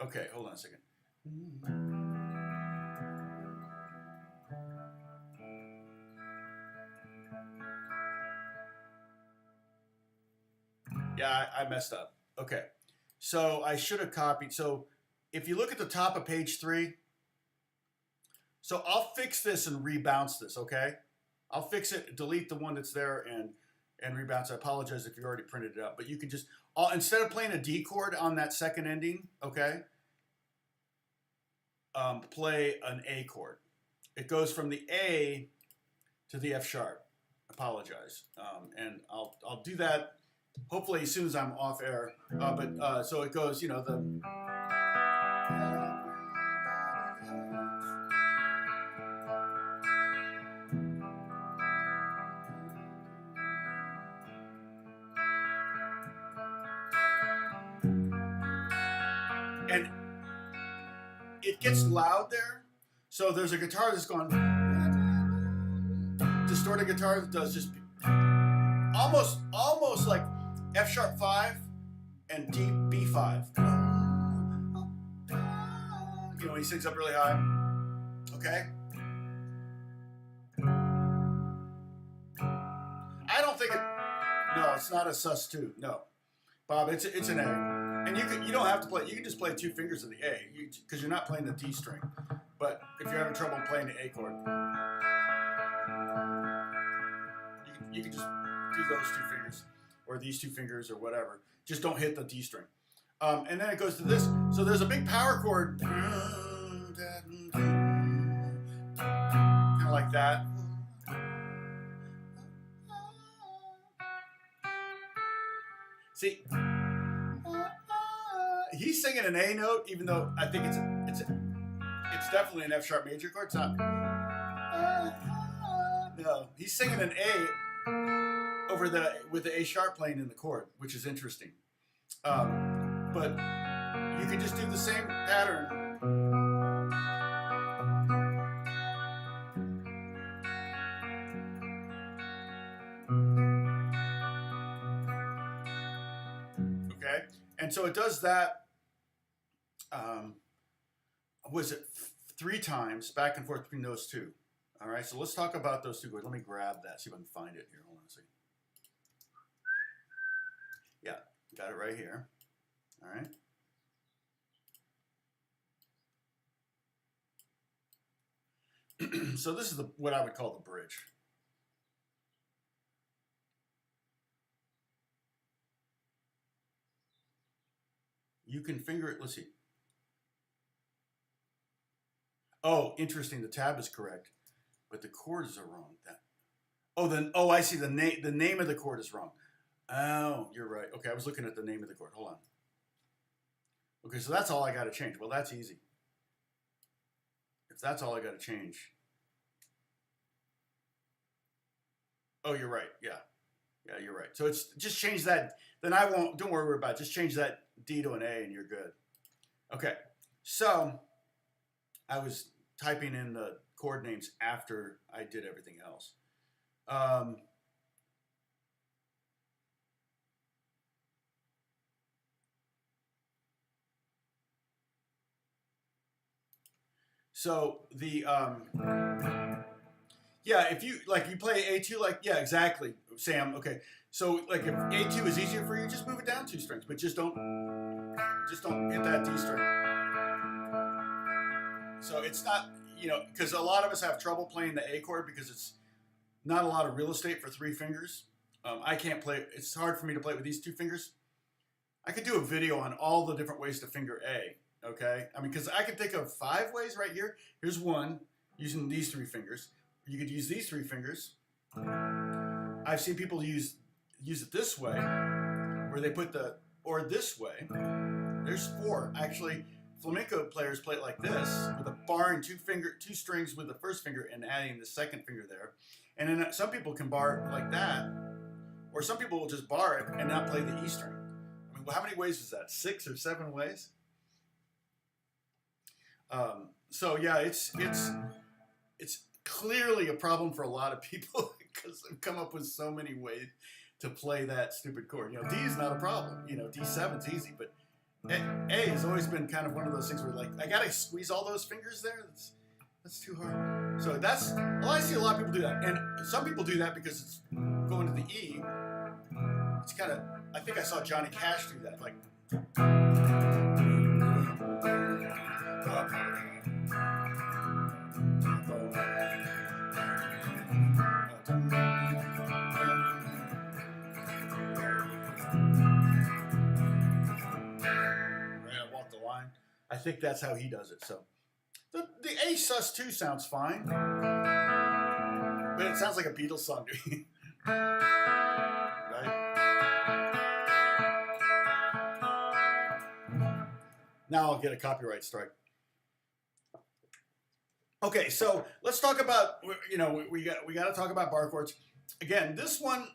A: Okay, hold on a second. Yeah, I messed up. Okay. So I should have copied. So if you look at the top of page 3, so I'll fix this and rebounce this, okay? I'll fix it, delete the one that's there and rebounce. I apologize if you already printed it out, but you can just, instead of playing a D chord on that second ending, okay, play an A chord. It goes from the A to the F sharp. Apologize. And I'll do that hopefully as soon as I'm off air. So it goes, the. And it gets loud there. So there's a guitar that's going. Distorted guitar that does just almost like F sharp 5 and D B5. He sings up really high. Okay. I don't think it. No, it's not a sus2. No, Bob, it's an A. And you don't have to play. You can just play 2 fingers of the A because you're not playing the D string. But if you're having trouble playing the A chord, you can just do those 2 fingers or these 2 fingers or whatever. Just don't hit the D string. And then it goes to this. So there's a big power chord, kind of like that. See, he's singing an A note, even though I think it's definitely an F sharp major chord. It's not. No, he's singing an A with the A sharp playing in the chord, which is interesting. But you can just do the same pattern. Okay, and so it does that. Was it 3 times back and forth between those two? All right, so let's talk about those two chords. Let me grab that, see if I can find it here. Hold on a second. Yeah, got it right here. All right. So this is what I would call the bridge. You can finger it. Let's see. Oh, interesting. The tab is correct, but the chords are wrong. Oh, I see. The name of the chord is wrong. Oh, you're right. Okay, I was looking at the name of the chord. Hold on. Okay, so that's all I got to change. Well, that's easy. If that's all I got to change. Oh, you're right. Yeah, you're right. So it's just change that. Then I won't. Don't worry about it. Just change that D to an A, and you're good. Okay. So I was typing in the chord names after I did everything else. So the yeah, if you you play A2, yeah, exactly, Sam. Okay, so like if A2 is easier for you, just move it down 2 strings, but just don't hit that D string. So it's not, because a lot of us have trouble playing the A chord because it's not a lot of real estate for 3 fingers. I can't play. It's hard for me to play with these 2 fingers. I could do a video on all the different ways to finger A. Okay, I mean, because I could think of 5 ways right here. Here's one using these 3 fingers. You could use these 3 fingers. I've seen people use it this way, where they put or this way. There's 4 actually. Flamenco players play it like this, with a bar and 2 strings with the first finger and adding the second finger there. And then some people can bar like that, or some people will just bar it and not play the E string. I mean, how many ways is that? 6 or 7 ways? So yeah, it's clearly a problem for a lot of people because they've come up with so many ways to play that stupid chord. D is not a problem. D7's easy, but A has always been kind of one of those things where I gotta squeeze all those fingers there. That's too hard. So I see a lot of people do that, and some people do that because it's going to the E. It's kind of, I think I saw Johnny Cash do that, Walk the Line. I think that's how he does it. So the A sus2 sounds fine, but it sounds like a Beatles song to me. Right? Now I'll get a copyright strike. Okay, so let's talk about, we got to talk about bar chords. Again, this one,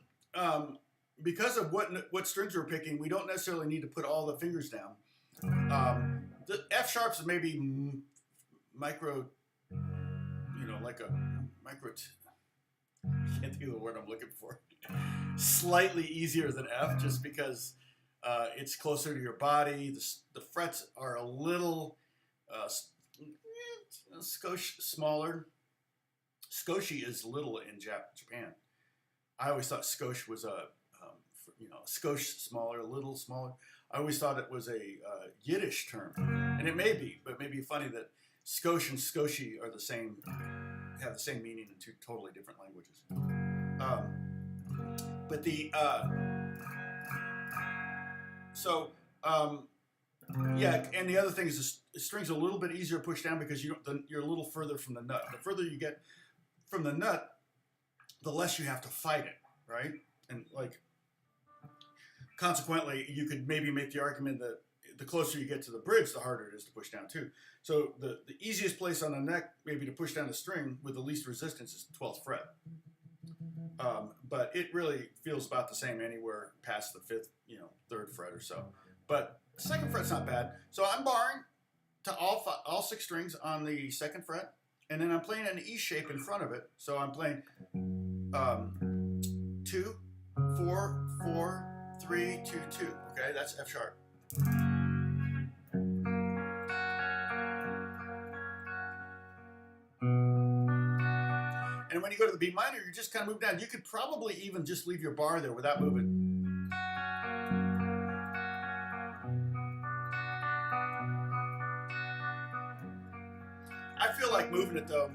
A: because of what strings we're picking, we don't necessarily need to put all the fingers down. The F sharps is maybe micro, like a micro, I can't think of the word I'm looking for. Slightly easier than F, just because it's closer to your body. The frets are a little skosh smaller. Skoshi is little in Japan. I always thought skosh was skosh smaller, a little smaller. I always thought it was a Yiddish term, and it may be, but it may be funny that skosh and skoshi are have the same meaning in 2 totally different languages. But the yeah, and the other thing is the string's a little bit easier to push down because you're a little further from the nut. The further you get from the nut, the less you have to fight it, right? And consequently, you could maybe make the argument that the closer you get to the bridge, the harder it is to push down too. So the easiest place on the neck maybe to push down the string with the least resistance is the 12th fret. But it really feels about the same anywhere past the 5th, 3rd fret or so. But second fret's not bad. So I'm barring to all 6 strings on the 2nd fret, and then I'm playing an E shape in front of it. So I'm playing 2, 4, 4, 3, 2, 2. Okay, that's F sharp. And when you go to the B minor, you just kind of move down. You could probably even just leave your bar there without moving. I feel like moving it though,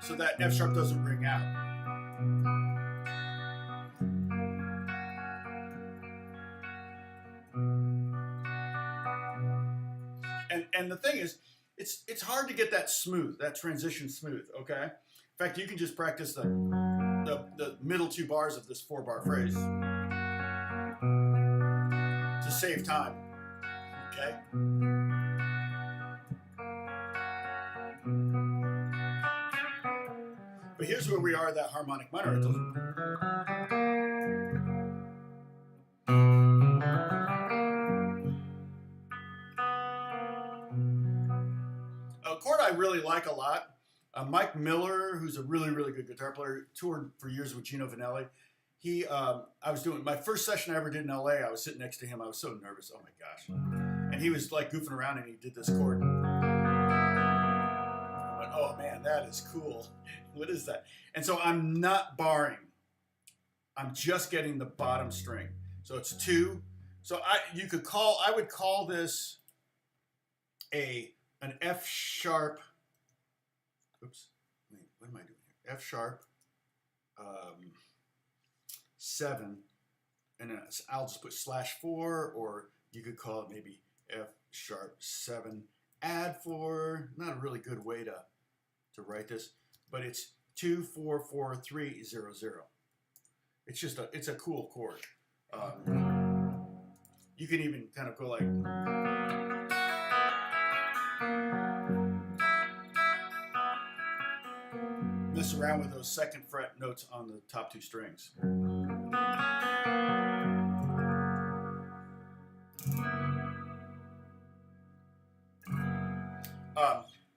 A: so that F sharp doesn't ring out. And the thing is, it's hard to get that smooth, that transition smooth. Okay. In fact, you can just practice the middle 2 bars of this 4-bar phrase to save time. Okay. But here's where we are at that harmonic minor. A chord I really like a lot. Mike Miller, who's a really, really good guitar player, toured for years with Gino Vanelli. I was doing my first session I ever did in LA. I was sitting next to him. I was so nervous. Oh my gosh. And he was like goofing around and he did this chord. I went, oh man, that is cool. What is that? And so I'm not barring. I'm just getting the bottom string. So it's 2. So I would call this an F sharp. Oops. Wait, what am I doing here? F sharp 7, and then I'll just put /4, or you could call it maybe F sharp 7 add 4. Not a really good way to write this, but it's 2 4 4 3 0 0. It's just it's a cool chord. You can even kind of go like. Mess around with those 2nd fret notes on the top 2 strings.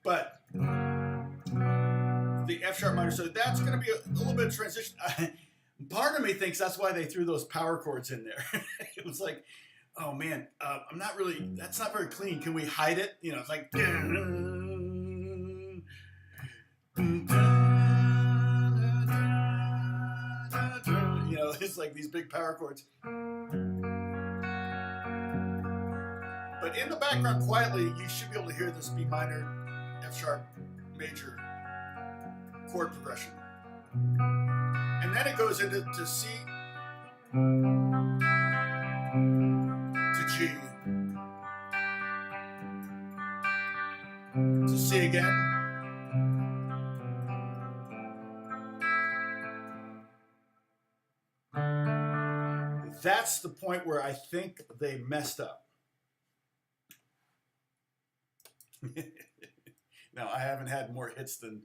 A: But the F sharp minor, so that's going to be a little bit of transition. Part of me thinks that's why they threw those power chords in there. It was like, oh man, I'm not really, that's not very clean. Can we hide it? You know, it's like. You know, it's like these big power chords. But in the background, quietly, you should be able to hear this B minor, F sharp major chord progression. And then it goes into C to G to C again. That's the point where I think they messed up. Now, I haven't had more hits than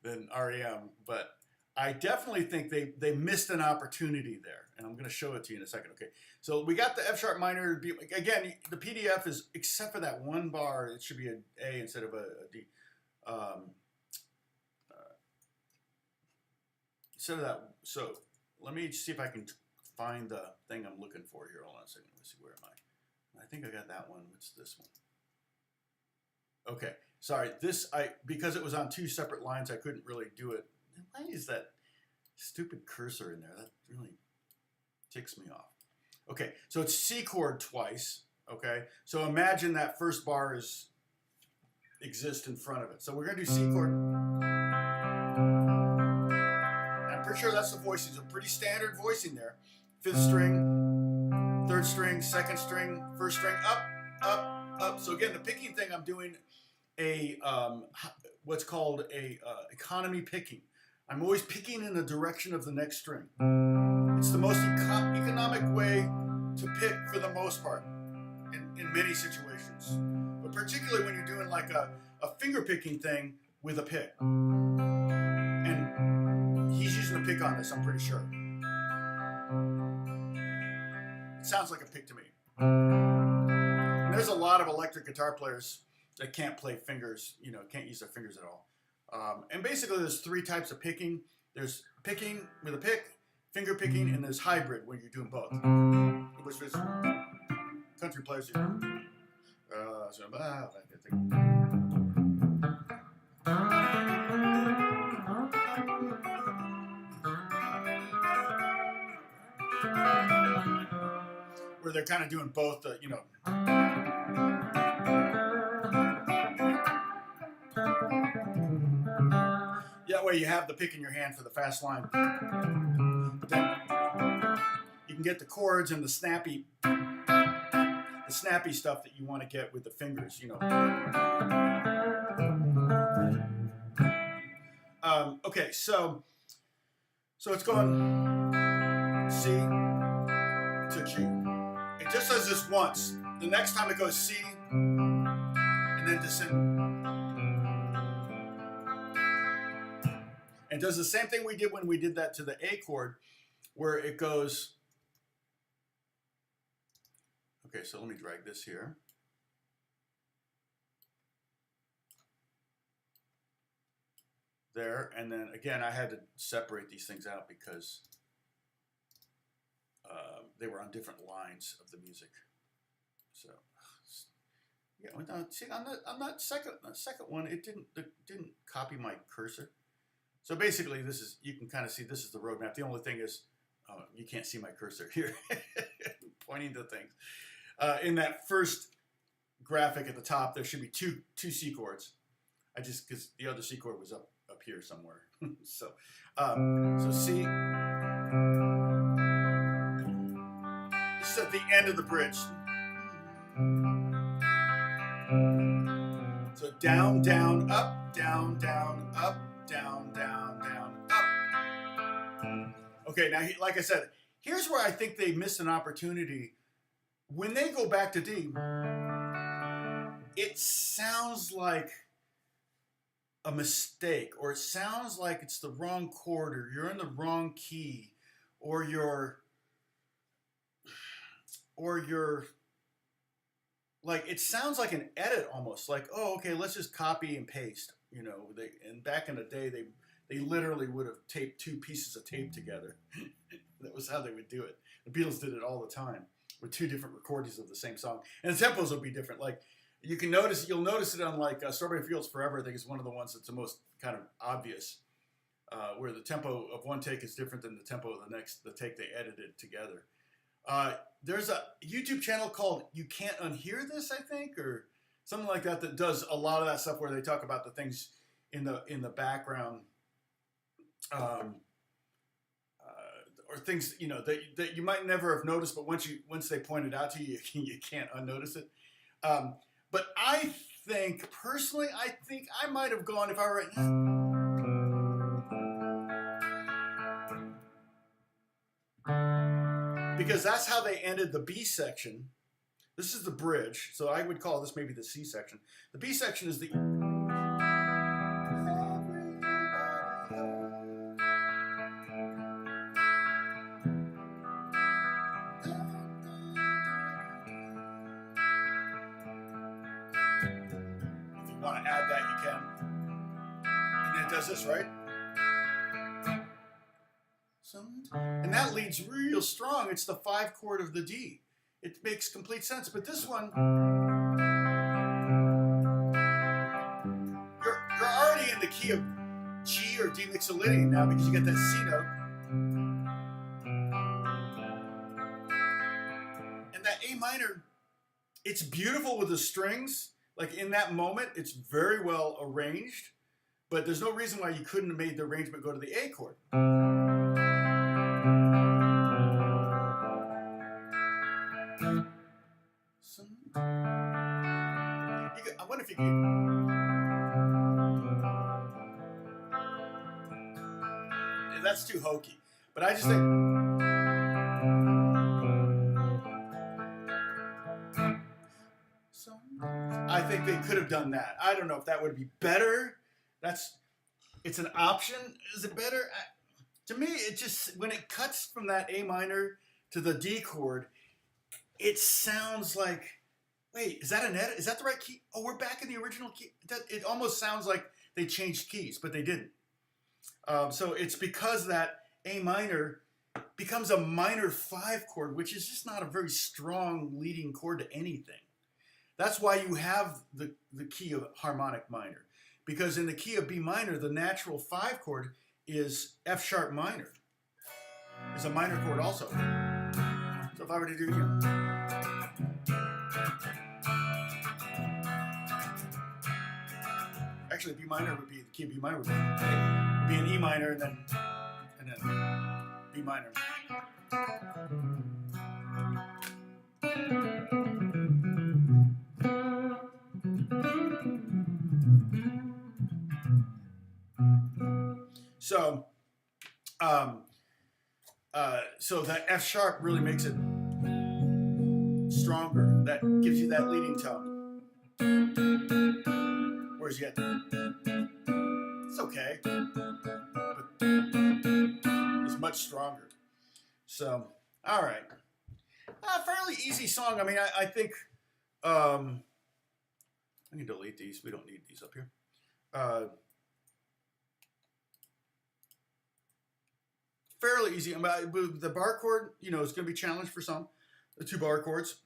A: REM, but I definitely think they missed an opportunity there, and I'm going to show it to you in a second. Okay, so we got the F sharp minor. Again, the PDF is, except for that 1 bar, it should be an A instead of a D. Instead of that, so let me see if I can find the thing I'm looking for here. Hold on a second. Let's see, where am I? I think I got that one. What's this one? Okay, sorry. Because it was on 2 separate lines, I couldn't really do it. Why is that stupid cursor in there? That really ticks me off. Okay, so it's C chord twice. Okay, so imagine that first bar exists in front of it. So we're gonna do C chord. I'm pretty sure that's the voicing. It's a pretty standard voicing there. 5th string, 3rd string, 2nd string, 1st string, up, up, up. So again, the picking thing, I'm doing what's called a economy picking. I'm always picking in the direction of the next string. It's the most economic way to pick for the most part in many situations, but particularly when you're doing like a finger picking thing with a pick. And he's using a pick on this, I'm pretty sure. It sounds like a pick to me. there's a lot of electric guitar players that can't play fingers, you know, can't use their fingers at all. And basically there's three types of picking. There's picking with a pick, finger picking, and there's hybrid when you're doing both. Which is country players do. Where they're kind of doing both, you know. That way you have the pick in your hand for the fast line. But then you can get the chords and the snappy stuff that you want to get with the fingers, you know. Okay, so it's going C to G. It just does this once. The next time it goes C and then descend. And does the same thing we did when we did that to the A chord, where it goes. Okay, so let me drag this here. There, and then again, I had to separate these things out because they were on different lines of the music. So, yeah, see, on that second one, it didn't copy my cursor. So basically, this is, you can kind of see this is the roadmap. The only thing is, you can't see my cursor here, pointing to things. In that first graphic at the top, there should be two C chords. Because the other C chord was up here somewhere. So C. This is at the end of the bridge. So down, down, up, down, down, up, down, down, down, up. Okay, now, like I said, here's where I think they missed an opportunity. When they go back to D, it sounds like a mistake, or it sounds like it's the wrong chord, or you're in the wrong key, or you're like, it sounds like an edit almost, like, oh, okay, let's just copy and paste, you know. And back in the day, they literally would have taped two pieces of tape together. That was how they would do it. The Beatles did it all the time with two different recordings of the same song, and the tempos will be different. Like, you'll notice it on, like, Strawberry Fields Forever. I think is one of the ones that's the most kind of obvious, where the tempo of one take is different than the tempo of the take they edited together. There's a YouTube channel called You Can't Unhear This, I think, or something like that, that does a lot of that stuff where they talk about the things in the background, or things, you know, that you might never have noticed, but once they point it out to you, you can't unnotice it. But I think, personally, I might have gone, if I were because that's how they ended the B section. This is the bridge, so I would call this maybe the C section. The B section is the... Want to add that, you can. And then it does this, right? And that leads real strong. It's the 5 chord of the D. It makes complete sense. But this one, you're already in the key of G or D Mixolydian now, because you get that C note. And that A minor, it's beautiful with the strings. Like, in that moment, it's very well arranged, but there's no reason why you couldn't have made the arrangement go to the A chord. I wonder if you can... That's too hokey, but I just think... I think they could have done that. I don't know if that would be better. It's an option. Is it better? To me, it just, when it cuts from that A minor to the D chord, it sounds like Wait, is that an edit? Is that the right key? Oh, we're back in the original key. It almost sounds like they changed keys, but they didn't. So it's because that A minor becomes a minor 5 chord, which is just not a very strong leading chord to anything. That's why you have the key of harmonic minor. Because in the key of B minor, the natural 5 chord is F sharp minor. Is a minor chord also. So if I were to do, you know, actually B minor would be, the key of B minor would be an E minor and then B minor. So, so that F sharp really makes it stronger. That gives you that leading tone. Whereas yet, it's okay, but it's much stronger. So, all right, fairly easy song. I mean, I think I can delete these. We don't need these up here. Fairly easy. The bar chord, you know, is going to be challenged for some. The 2 bar chords.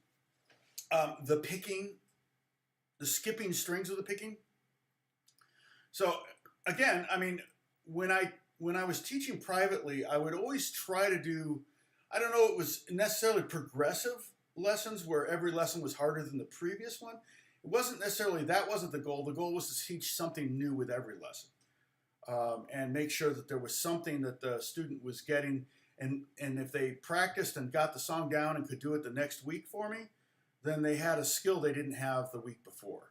A: The picking, the skipping strings of the picking. So again, I mean, when I was teaching privately, I would always try to do, I don't know, it was necessarily progressive lessons where every lesson was harder than the previous one. It wasn't necessarily, that wasn't the goal. The goal was to teach something new with every lesson. And make sure that there was something that the student was getting, and if they practiced and got the song down and could do it the next week for me, then they had a skill they didn't have the week before.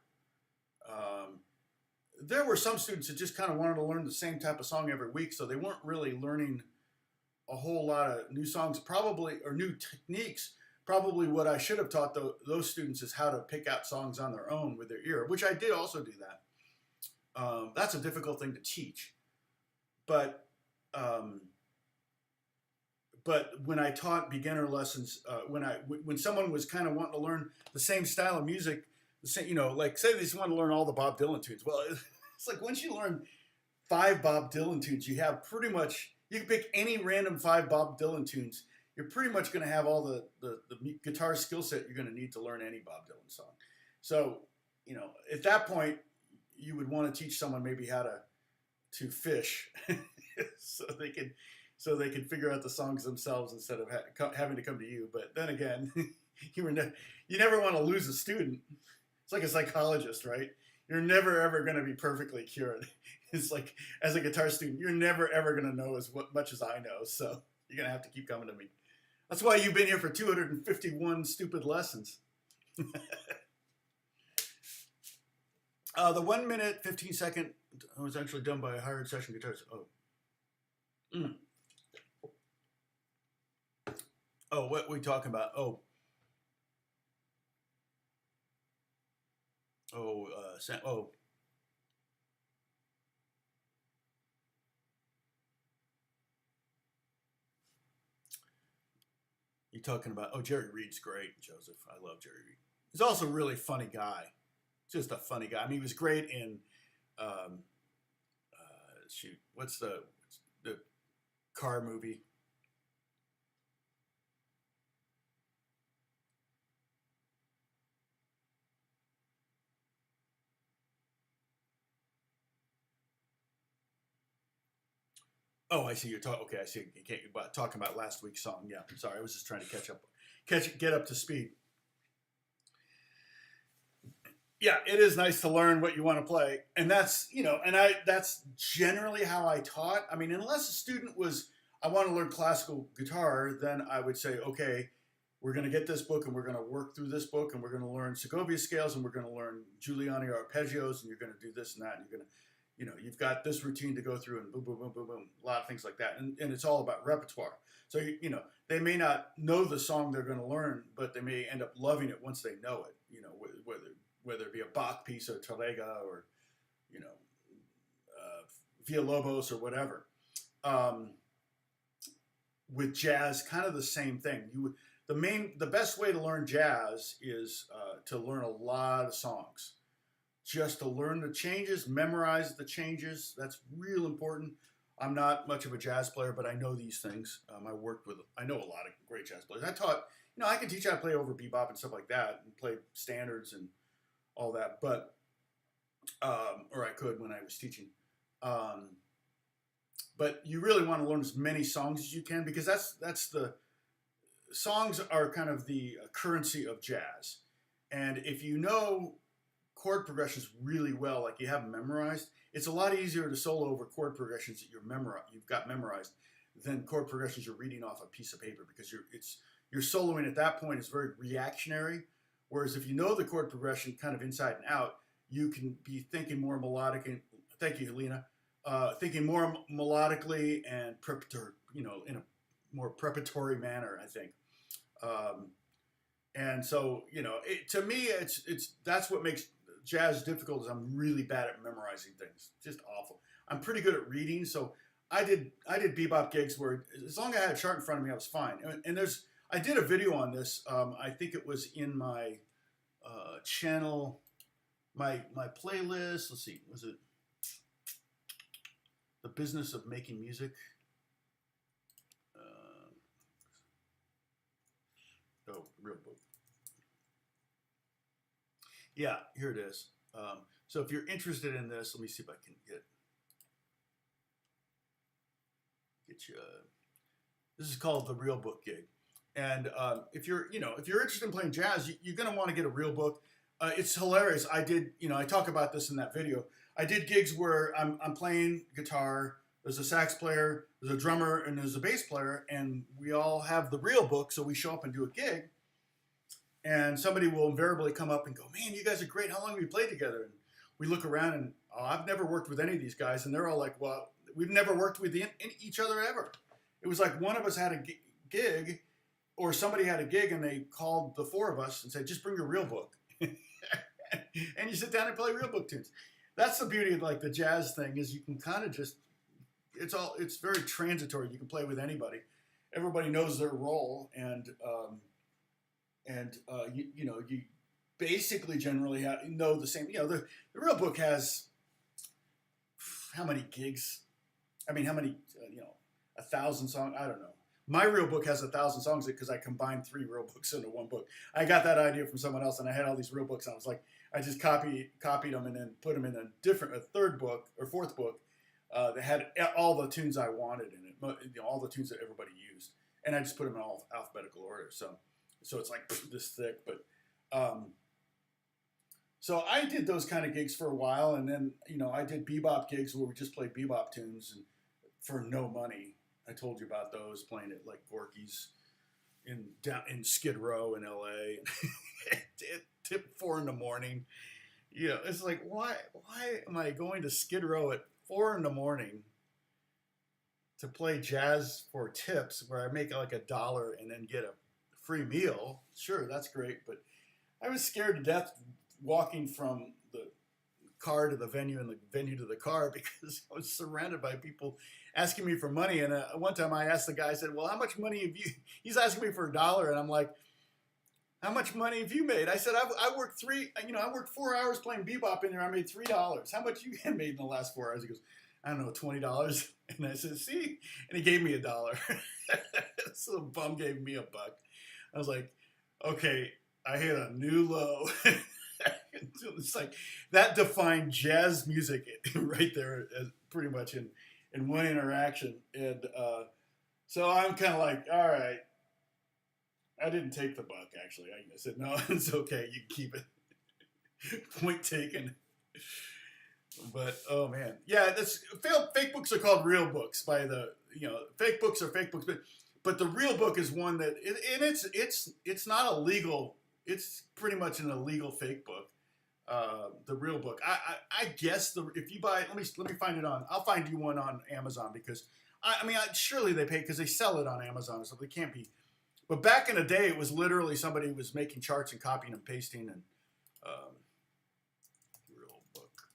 A: There were some students that just kind of wanted to learn the same type of song every week, so they weren't really learning a whole lot of new songs, probably, or new techniques. Probably what I should have taught those students is how to pick out songs on their own with their ear, which I did also do that. That's a difficult thing to teach, but when I taught beginner lessons, when someone was kind of wanting to learn the same style of music, the same, you know, like say they just want to learn all the Bob Dylan tunes. Well, it's like once you learn 5 Bob Dylan tunes, you have pretty much, you can pick any random 5 Bob Dylan tunes. You're pretty much going to have all the guitar skill set you're going to need to learn any Bob Dylan song. So, you know, at that point, you would want to teach someone maybe how to fish so they could figure out the songs themselves instead of having to come to you. But then again, you never want to lose a student. It's like a psychologist, right? You're never ever going to be perfectly cured. It's like as a guitar student, you're never ever going to know as much as I know. So you're going to have to keep coming to me. That's why you've been here for 251 stupid lessons. The 1 minute, 15 second was actually done by a hired session guitarist. Oh, what are we talking about? You're talking about, Jerry Reed's great, Joseph. I love Jerry Reed. He's also a really funny guy. Just a funny guy. I mean, he was great in, what's the car movie? Oh, I see. You're talking. Okay, I see. You can't talking about last week's song. Yeah, I'm sorry. I was just trying to get up to speed. Yeah, it is nice to learn what you want to play, and that's that's generally how I taught. I mean, unless a student was, I want to learn classical guitar, then I would say, okay, we're going to get this book and we're going to work through this book and we're going to learn Segovia scales and we're going to learn Giuliani arpeggios and you're going to do this and that and you're going to, you've got this routine to go through and boom, boom, boom, boom, boom, a lot of things like that. And it's all about repertoire. So, they may not know the song they're going to learn, but they may end up loving it once they know it, whether it be a Bach piece or Tarrega or, Villalobos or whatever. With jazz, kind of the same thing. the best way to learn jazz is to learn a lot of songs. Just to learn the changes, memorize the changes. That's real important. I'm not much of a jazz player, but I know these things. I know a lot of great jazz players. I taught, I can teach how to play over bebop and stuff like that, and play standards and all that. But, or I could when I was teaching. But you really want to learn as many songs as you can, because that's the songs are kind of the currency of jazz. And if you know chord progressions really well, like you have them memorized, it's a lot easier to solo over chord progressions that you've got memorized than chord progressions you're reading off a piece of paper, because you're soloing at that point is very reactionary. Whereas if you know the chord progression kind of inside and out, you can be thinking more melodic. And thank you, Helena. Thinking more melodically and in a more preparatory manner, I think. And so, to me, it's that's what makes jazz difficult, is I'm really bad at memorizing things. Just awful. I'm pretty good at reading, so I did bebop gigs where as long as I had a chart in front of me, I was fine. And I did a video on this. I think it was in my channel, my playlist. Let's see, was it The Business of Making Music? Real book. Yeah, here it is. So if you're interested in this, let me see if I can get you. This is called The Real Book Gig, and if you're interested in playing jazz, you're going to want to get a real book. It's hilarious. I talk about this in that video. I did gigs where I'm playing guitar. There's a sax player, there's a drummer, and there's a bass player, and we all have the real book. So we show up and do a gig, and somebody will invariably come up and go, "Man, you guys are great. How long have we played together?" And we look around, and I've never worked with any of these guys, and they're all like, "Well, we've never worked with each other ever." It was like one of us had a gig, or somebody had a gig, and they called the four of us and said, "Just bring your real book," and you sit down and play real book tunes. That's the beauty of like the jazz thing, is you can kind of just it's very transitory. You can play with anybody. Everybody knows their role, and you basically generally know the same. The real book has how many gigs? I mean, how many? 1,000 songs? I don't know. My real book has 1,000 songs because I combined 3 real books into one book. I got that idea from someone else, and I had all these real books, and I was like, I just copied them and then put them in a third book or fourth book that had all the tunes I wanted in it, all the tunes that everybody used, and I just put them in all alphabetical order. So it's like this thick, but so I did those kind of gigs for a while, and then I did bebop gigs where we just played bebop tunes and for no money. I told you about those, playing at like Gorky's in Skid Row in LA. Tip 4 in the morning. It's like, why am I going to Skid Row at 4 in the morning to play jazz for tips where I make like $1 and then get a free meal? Sure, that's great, but I was scared to death walking from the car to the venue and the venue to the car because I was surrounded by people asking me for money. And one time I asked the guy, I said, "Well, how much money have you?" He's asking me for $1, and I'm like, "How much money have you made?" I said, I worked 4 hours playing bebop in there. I made $3. How much you made in the last 4 hours? He goes, "I don't know, $20. And I said, "See?" And he gave me $1. So the bum gave me $1. I was like, okay, I hit a new low. It's like that defined jazz music right there, pretty much in one interaction. And so I'm kind of like, all right. I didn't take the buck, actually. I said, "No, it's okay. You can keep it." Point taken. But, oh, man. Yeah, fake books are called real books by fake books are fake books. But the real book is one that, and it's not a legal, it's pretty much an illegal fake book. The real book. I guess if you buy, let me find it I'll find you one on Amazon, because, surely they pay, because they sell it on Amazon, so they can't be. But back in the day, it was literally somebody was making charts and copying and pasting, and real book.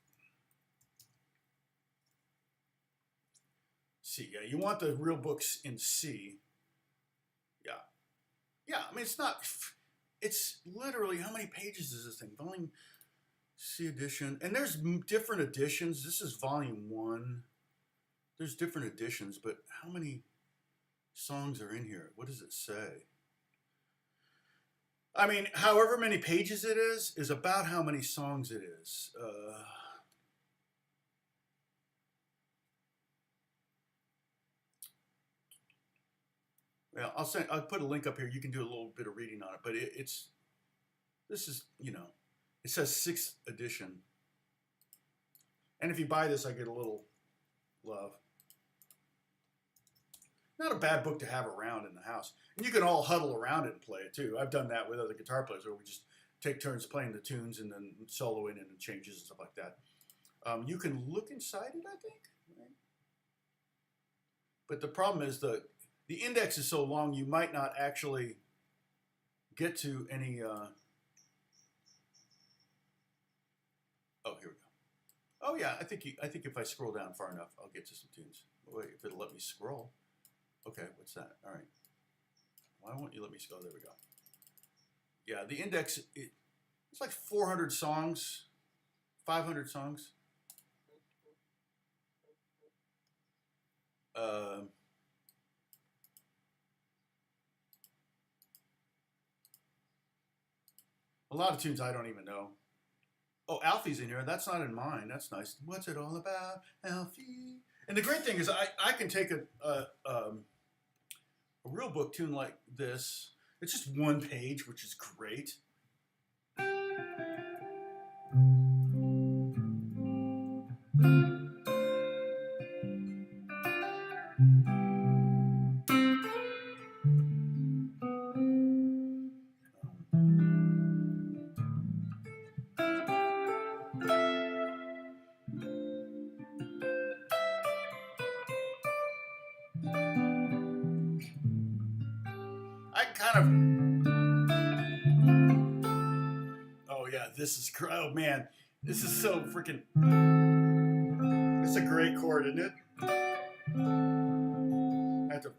A: C. Yeah, you want the real books in C. Yeah. mean, it's not. It's literally, how many pages is this thing? Volume C edition, and there's different editions. This is volume 1. There's different editions, but how many songs are in here? What does it say? I mean, however many pages it is about how many songs it is. Well, I'll put a link up here. You can do a little bit of reading on it, but this is, you know, it says 6th edition. And if you buy this, I get a little love. Not a bad book to have around in the house. And you can all huddle around it and play it too. I've done that with other guitar players where we just take turns playing the tunes and then soloing and changes and stuff like that. You can look inside it, I think. Right? But the problem is the index is so long you might not actually get to any. Oh, here we go. Oh yeah, I think if I scroll down far enough, I'll get to some tunes. Wait, if it'll let me scroll. Okay, what's that? All right. Why won't you let me scroll? There we go. Yeah, the index, it's like 400 songs, 500 songs. A lot of tunes I don't even know. Oh, Alfie's in here. That's not in mine. That's nice. What's it all about, Alfie? And the great thing is I can take a real book tune like this. It's just one page, which is great. Oh yeah, this is, oh man, this is so freaking, it's a great chord, isn't it? I have to,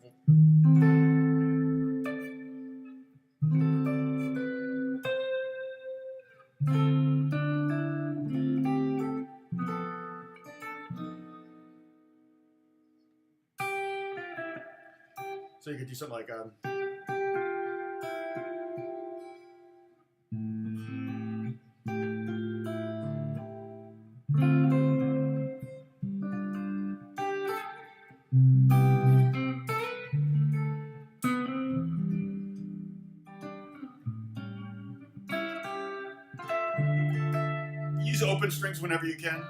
A: so you could do something like use open strings whenever you can.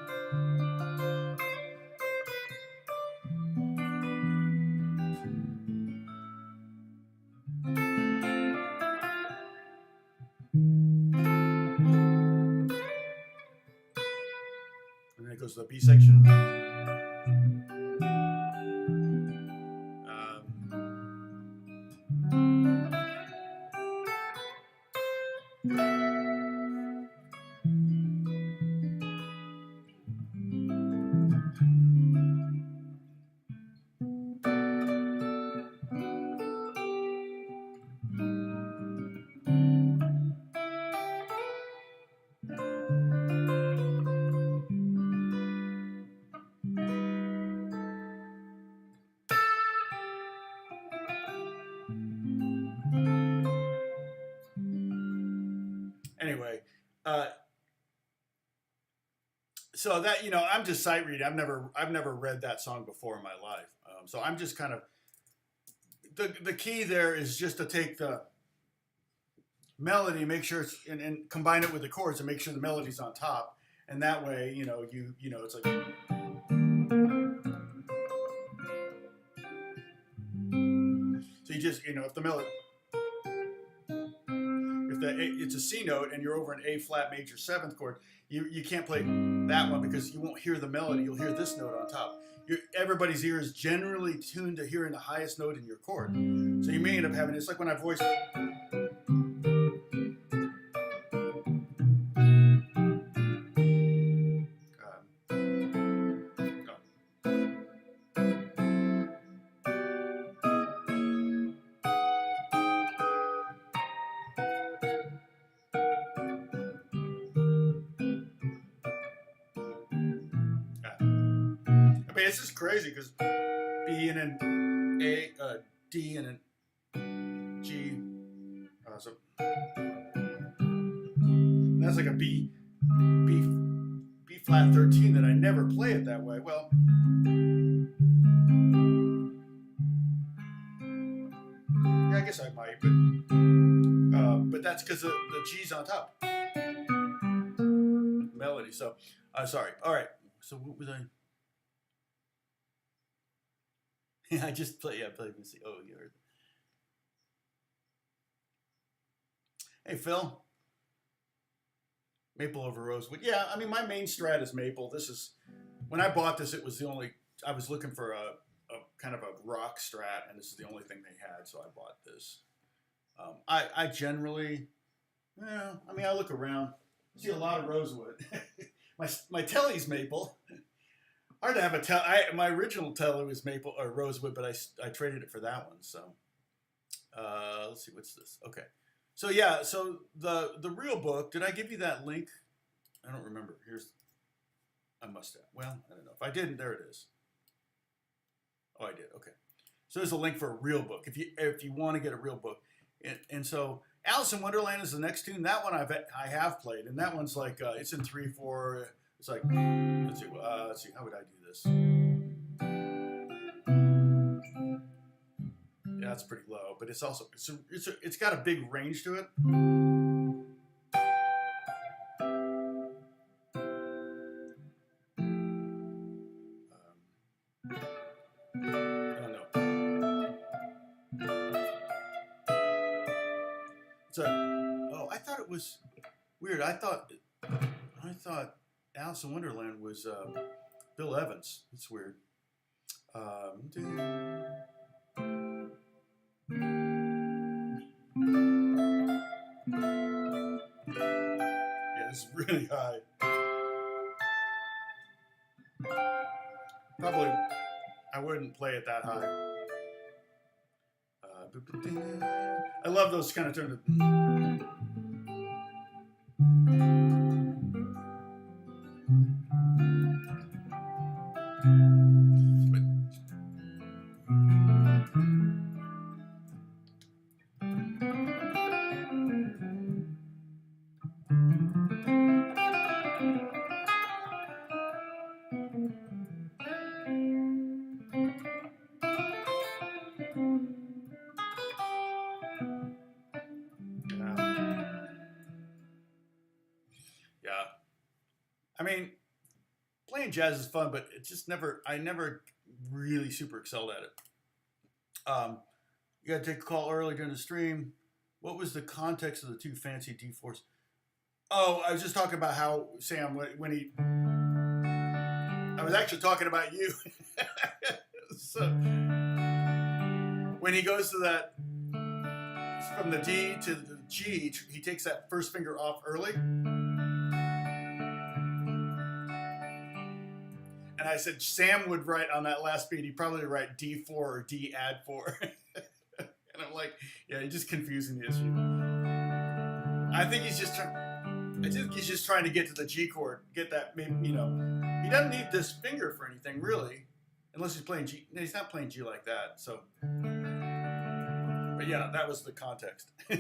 A: And then it goes to the B section. Anyway, so that, you know, I'm just sight reading. I've never read that song before in my life. So I'm just kind of, the key there is just to take the melody, make sure it's, and combine it with the chords and make sure the melody's on top. And that way, you know, it's like, so you just, you know, if the melody, it's a C note and you're over an A flat major 7th chord, you can't play that one because you won't hear the melody. You'll hear this note on top. Everybody's ear is generally tuned to hearing the highest note in your chord. So you may end up having, it's like when I voice. bass is crazy because B and an A, D and an G. So that's like a B flat 13 that I never play it that way. Well, yeah, I guess I might, but that's because the G's on top. Melody. So, sorry. All right. So what was I? I just play. Yeah, I played Missy. Oh, you heard. Hey, Phil. Maple over rosewood. Yeah, I mean, my main strat is maple. This is, when I bought this, it was the only, I was looking for a kind of a rock strat, and this is the only thing they had, so I bought this. I generally, I mean, I look around, see a lot of rosewood. my telly's maple. Hard to have a telly. My original telly was maple or rosewood, but I traded it for that one. So let's see, what's this? Okay. So yeah, so the real book, did I give you that link? I don't remember. I must have. Well, I don't know. If I didn't, there it is. Oh, I did. Okay. So there's a link for a real book if you want to get a real book. And so Alice in Wonderland is the next tune. That one I have played, and that one's like it's in 3/4. It's like let's see, how would I do this? Yeah, it's pretty low, but it's also it's got a big range to it. I don't know. Oh, I thought it was weird. I thought Alice in Wonderland was Bill Evans. It's weird. Yeah, this is really high. Probably I wouldn't play it that high. I love those kind of turns. I mean, playing jazz is fun, but it just I never really super excelled at it. You got to take a call early during the stream. What was the context of the two fancy D4s? Oh, I was just talking about how Sam, when he, I was actually talking about you. So when he goes to that, from the D to the G, he takes that first finger off early. And I said Sam would write on that last beat, he'd probably write D4 or D add 4. And I'm like, yeah, you're just confusing the issue. I think he's just trying to get to the G chord, get that, maybe, you know. He doesn't need this finger for anything, really, unless he's playing G. No, he's not playing G like that, so. But yeah, that was the context. So.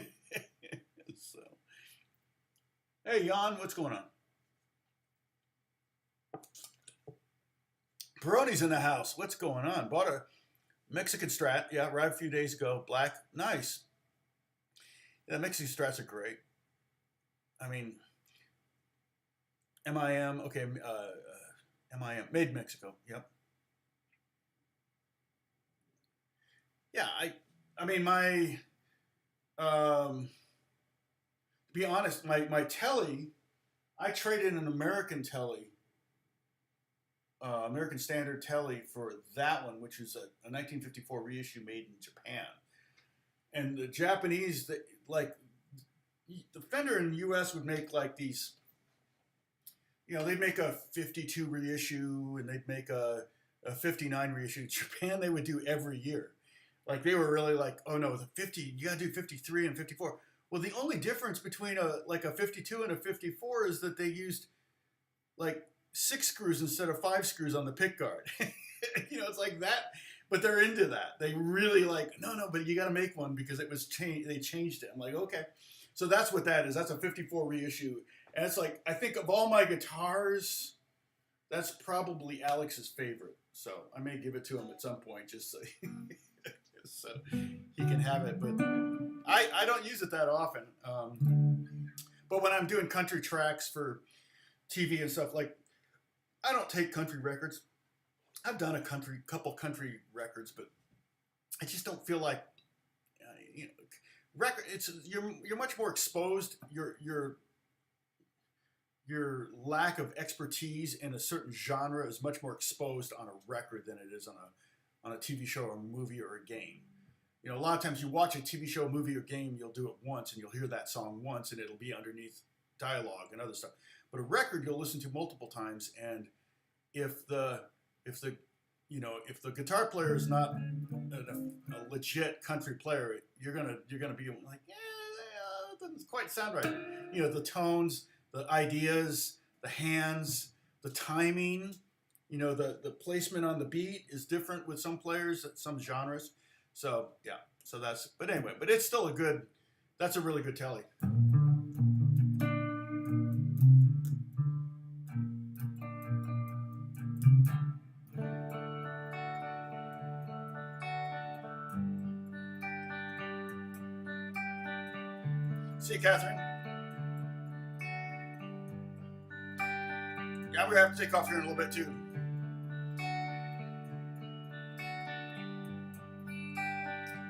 A: Hey, Jan, what's going on? Peroni's in the house. What's going on? Bought a Mexican Strat. Yeah, arrived a few days ago. Black. Nice. Yeah, Mexican Strats are great. I mean, MIM. Okay, MIM. Made in Mexico. Yep. Yeah, I mean, to be honest, my telly, I traded an American telly, American Standard telly for that one, which is a 1954 reissue made in Japan. And the Japanese, like, the Fender in the U.S. would make like these, you know, they'd make a 52 reissue and they'd make a 59 reissue. In Japan, they would do every year. Like, they were really like, oh no, the 50, you gotta do 53 and 54. Well, the only difference between a 52 and a 54 is that they used like 6 screws instead of 5 screws on the pick guard. You know, it's like that. But they're into that. They really like, no, but you got to make one because it was changed. They changed it. I'm like, okay. So that's what that is. That's a 54 reissue. And it's like, I think of all my guitars, that's probably Alex's favorite. So I may give it to him at some point just so, just so he can have it. But I don't use it that often. But when I'm doing country tracks for TV and stuff, like, I don't take country records. I've done a couple country records, but I just don't feel like, you know, record. It's you're much more exposed. Your lack of expertise in a certain genre is much more exposed on a record than it is on a TV show or a movie or a game. You know, a lot of times you watch a TV show, movie, or game, you'll do it once and you'll hear that song once and it'll be underneath dialogue and other stuff. But a record you'll listen to multiple times, and if the guitar player is not a legit country player, you're gonna be like, yeah, it doesn't quite sound right. You know, the tones, the ideas, the hands, the timing, you know, the placement on the beat is different with some players, some genres. So yeah, but anyway, but it's still that's a really good telly. See you, Catherine. Yeah, we have to take off here in a little bit too.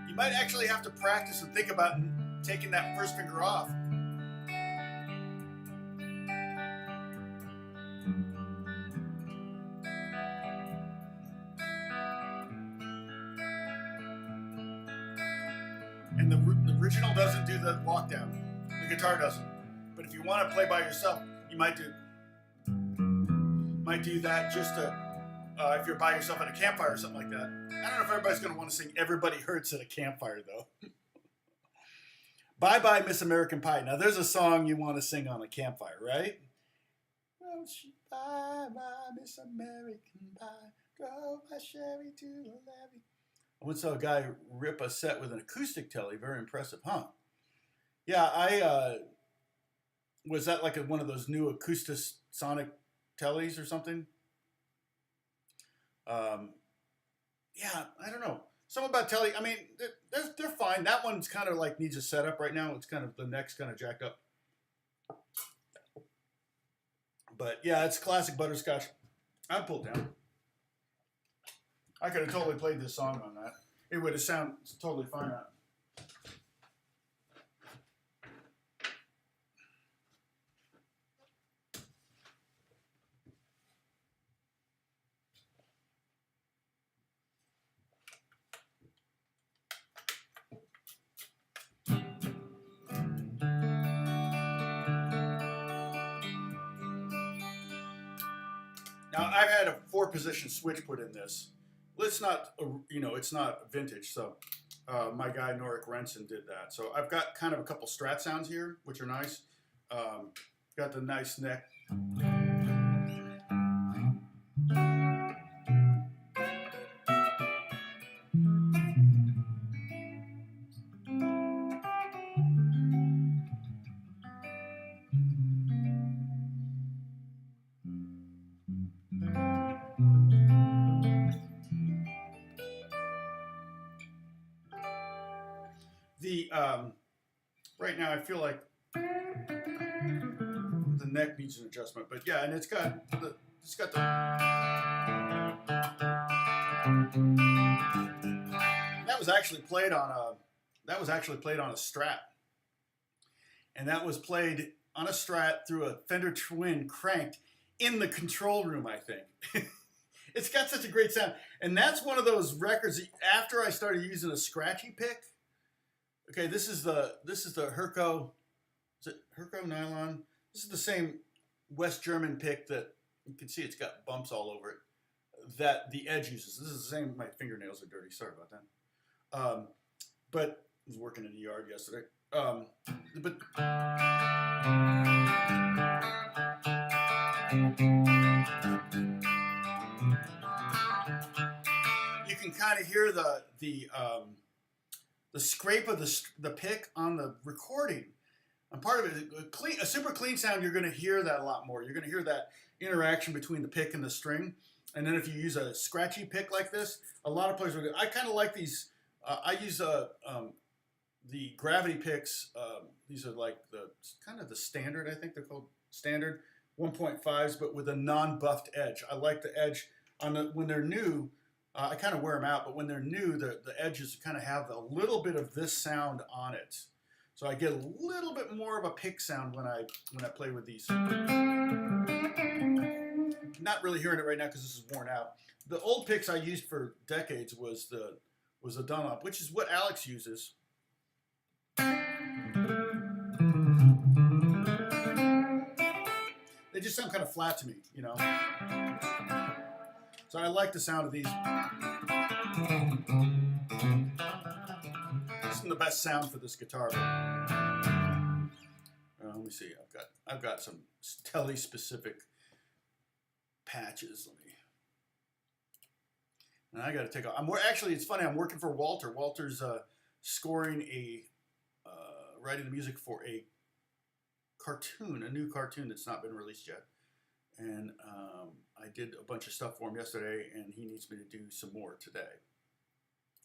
A: You might actually have to practice and think about taking that first finger off. And the original doesn't do the walk down. The guitar doesn't. But if you want to play by yourself, you might do that just to, if you're by yourself at a campfire or something like that. I don't know if everybody's going to want to sing Everybody Hurts at a Campfire, though. Bye Bye Miss American Pie. Now, there's a song you want to sing on a campfire, right? Bye Bye Miss American Pie. Drove my Chevy to the levee. I once saw a guy rip a set with an acoustic telly. Very impressive, huh? Yeah, was that like one of those new acoustic sonic tellies or something? Yeah, I don't know. Something about telly. I mean, they're fine. That one's kind of like needs a setup right now. It's kind of the neck's kind of jacked up. But yeah, it's classic butterscotch. I'm pulled down. I could have totally played this song on that. It would have sounded totally fine on. Now, I've had a 4-position switch put in this. It's not, it's not vintage. So my guy Norik Renson did that. So I've got kind of a couple Strat sounds here, which are nice. Got the nice neck. Right now I feel like the neck needs an adjustment, but yeah, and it's got the that was actually played on a Strat, and that was played on a Strat through a Fender Twin cranked in the control room, I think. It's got such a great sound, and that's one of those records that after I started using a scratchy pick. Okay, this is the Herco. Is it Herco nylon? This is the same West German pick that you can see it's got bumps all over it that the Edge uses. This is the same. My fingernails are dirty. Sorry about that. But I was working in the yard yesterday. But You can kind of hear the scrape of the pick on the recording. And part of it, a super clean sound, you're going to hear that a lot more. You're going to hear that interaction between the pick and the string. And then if you use a scratchy pick like this, a lot of players will do. I kind of like these. I use the gravity picks. These are like kind of the standard. I think they're called standard 1.5s, but with a non-buffed edge. I like the edge when they're new. I kind of wear them out, but when they're new, the edges kind of have a little bit of this sound on it. So I get a little bit more of a pick sound when I play with these. Not really hearing it right now because this is worn out. The old picks I used for decades was the Dunlop, which is what Alex uses. They just sound kind of flat to me, you know. So I like the sound of these. This isn't the best sound for this guitar. But, let me see. I've got some Telly specific patches. And I got to take off. Actually, it's funny. I'm working for Walter. Walter's scoring writing the music for a new cartoon that's not been released yet. And I did a bunch of stuff for him yesterday, and he needs me to do some more today.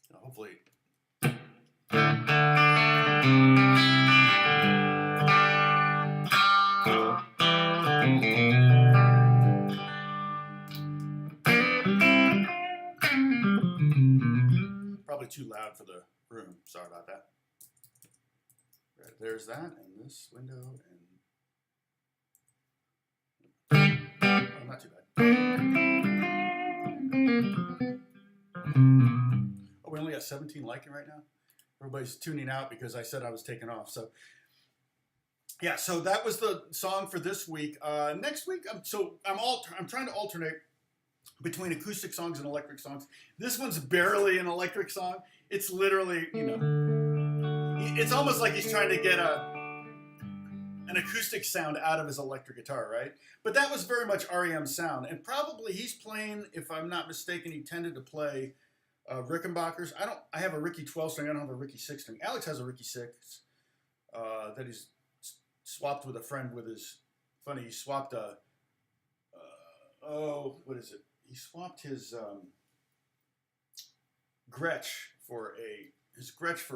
A: So hopefully. Probably too loud for the room. Sorry about that. Right, there's that, and this window, and oh, not too bad. Oh, we only got 17 liking right now. Everybody's tuning out because I said I was taking off. So yeah, so that was the song for this week. Next week, I'm trying to alternate between acoustic songs and electric songs. This one's barely an electric song. It's literally, you know, it's almost like he's trying to get an acoustic sound out of his electric guitar, right? But that was very much REM's sound. And probably he's playing, if I'm not mistaken, he tended to play Rickenbackers. I have a Ricky 12 string. I don't have a Ricky 6 string. Alex has a Ricky 6 that he's swapped with a friend with his, funny, he swapped what is it? He swapped his Gretsch for a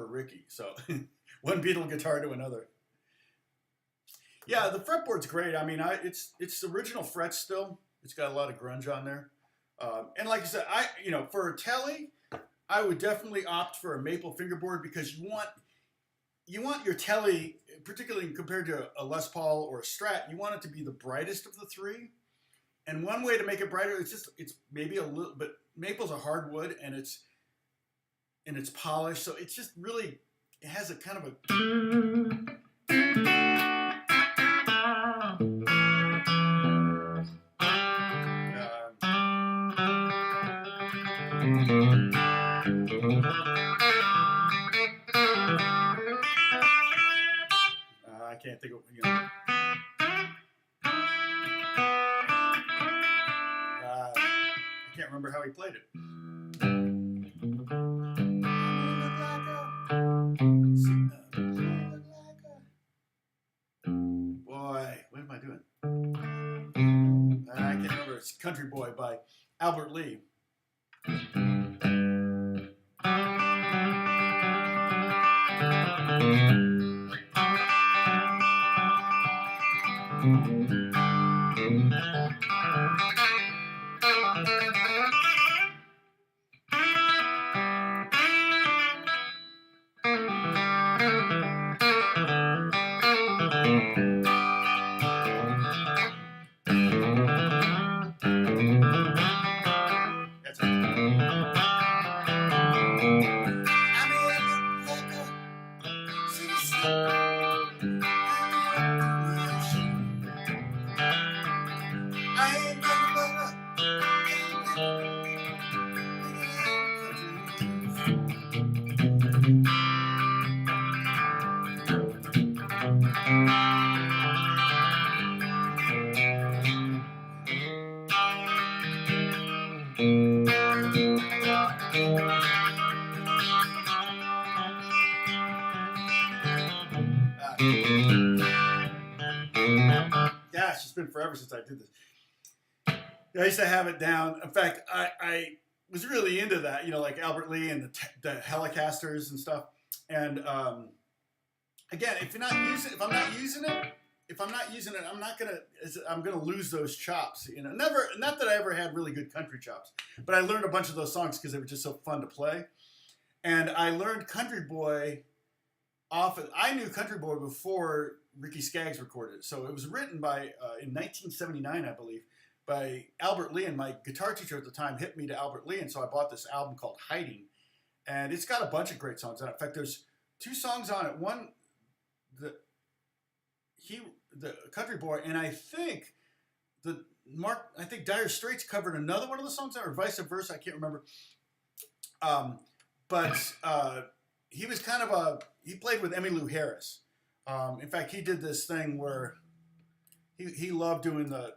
A: Ricky. So one Beatle guitar to another. Yeah, the fretboard's great. I mean, it's original frets still. It's got a lot of grunge on there. And like I said, for a Telly, I would definitely opt for a maple fingerboard because you want your Telly, particularly compared to a Les Paul or a Strat, you want it to be the brightest of the three. And one way to make it brighter, it's maybe a little, but maple's a hardwood and it's polished, so it's just really, it has a kind of a. I can't think of, I can't remember how he played it. Boy, what am I doing? I can't remember. It's Country Boy by Albert Lee. That's it. forever since I did this. I used to have it down. In fact, I was really into that, you know, like Albert Lee and the Helicasters and stuff. And again, if I'm not using it, I'm gonna lose those chops. You know, not that I ever had really good country chops, but I learned a bunch of those songs because they were just so fun to play. And I learned Country Boy I knew Country Boy before Ricky Skaggs recorded it. So it was written by in 1979, I believe, by Albert Lee, and my guitar teacher at the time hit me to Albert Lee, and so I bought this album called Hiding, and it's got a bunch of great songs on it. In fact, there's 2 songs on it. One, the Country Boy, and I think Dire Straits covered another one of the songs, or vice versa. I can't remember. But he was kind of he played with Emmylou Harris. In fact, he did this thing where he loved doing the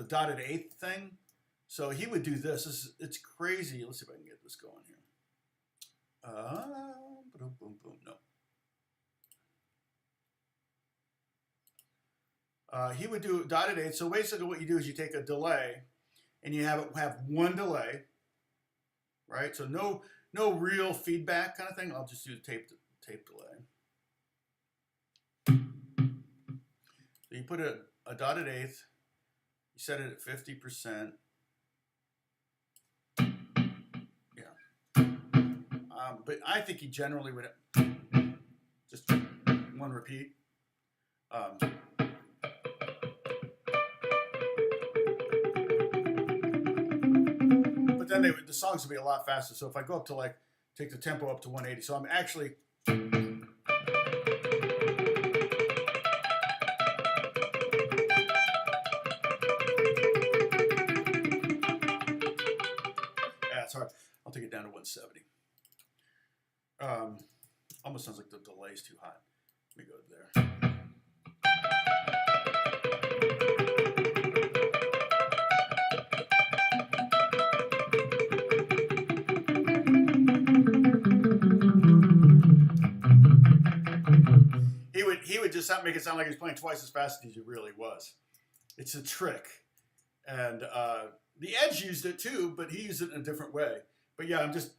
A: dotted eighth thing. So he would do this. It's crazy. Let's see if I can get this going here. Boom, boom, boom. No. He would do dotted eighth. So basically what you do is you take a delay and you have one delay, right? So no real feedback kind of thing. I'll just do the tape delay. So you put a dotted eighth, you set it at 50%. Yeah. But I think he generally would just one repeat. But then the songs would be a lot faster. So if I go up to take the tempo up to 180, so I'm actually it's hard. I'll take it down to 170. Almost sounds like the delay's too hot. Let me go there. He would just make it sound like he was playing twice as fast as he really was. It's a trick. And the Edge used it too, but he used it in a different way. But yeah, I'm just...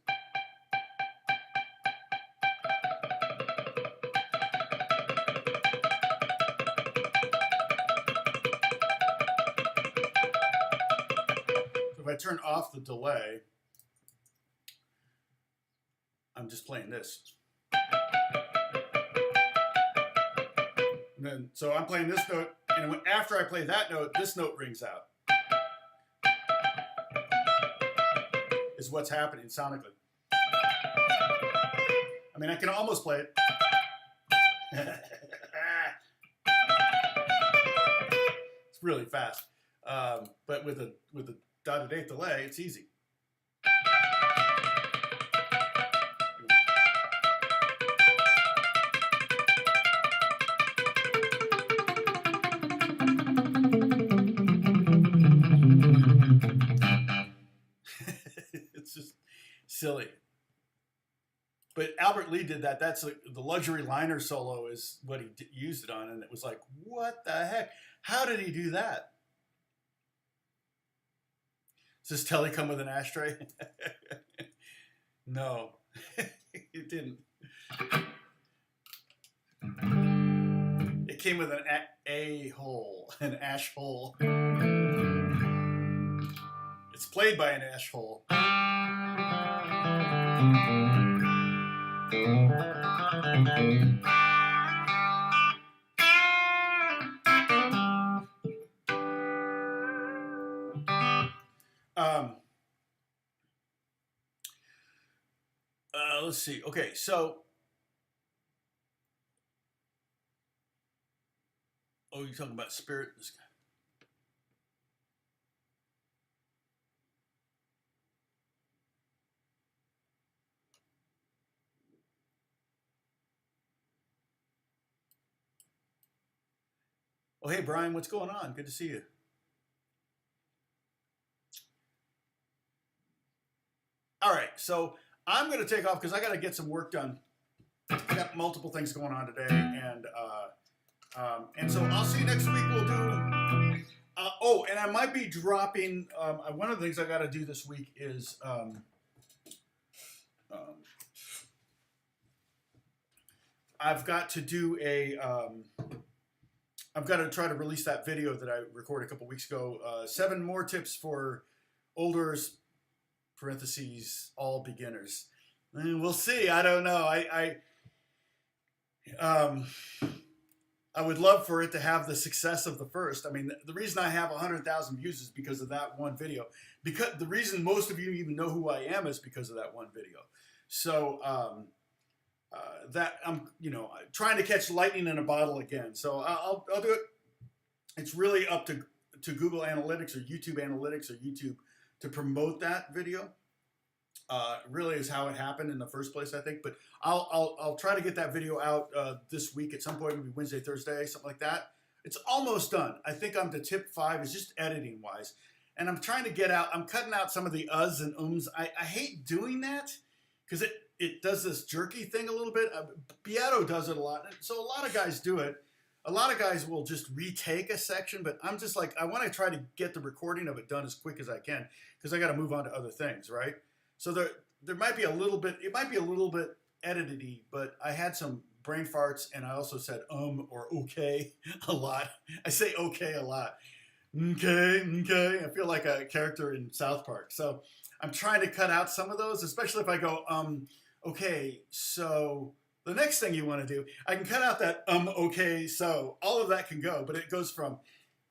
A: So if I turn off the delay, I'm just playing this. And then, so I'm playing this note, and after I play that note, this note rings out. Is what's happening sonically. I mean, I can almost play it. It's really fast, but with a dotted eighth delay, it's easy. Silly. But Albert Lee did that. That's the luxury liner solo is what he used it on, and it was like, what the heck? How did he do that? Does this telly come with an ashtray? No, it didn't. It came with an a-hole, an ash hole. It's played by an ash hole. Let's see. Okay, so you're talking about Spirit. Oh, hey, Brian, what's going on? Good to see you. All right, so I'm going to take off because I got to get some work done. I got multiple things going on today, and so I'll see you next week. Oh, and I might be dropping. One of the things I got to do this week is I've got to do a. I've got to try to release that video that I recorded a couple weeks ago. 7 more tips for olders (parentheses all beginners). And we'll see. I don't know. I would love for it to have the success of the first. I mean, the reason I have 100,000 views is because of that one video. Because the reason most of you even know who I am is because of that one video. So that I'm, trying to catch lightning in a bottle again. So I'll do it. It's really up to Google Analytics or YouTube Analytics or YouTube to promote that video. Really is how it happened in the first place, I think. But I'll try to get that video out this week at some point, maybe Wednesday, Thursday, something like that. It's almost done. I think I'm to tip 5. It's just editing wise, and I'm trying to get out. I'm cutting out some of the uhs and ums. I hate doing that because it does this jerky thing a little bit. Beato does it a lot, so a lot of guys do it. A lot of guys will just retake a section, but I'm just like, I want to try to get the recording of it done as quick as I can because I got to move on to other things, right? So there might be a little bit, it might be a little bit edity, but I had some brain farts and I also said or okay a lot. I say okay a lot. Okay. I feel like a character in South Park. So I'm trying to cut out some of those, especially if I go, okay, so the next thing you want to do, I can cut out that okay, so all of that can go, but it goes from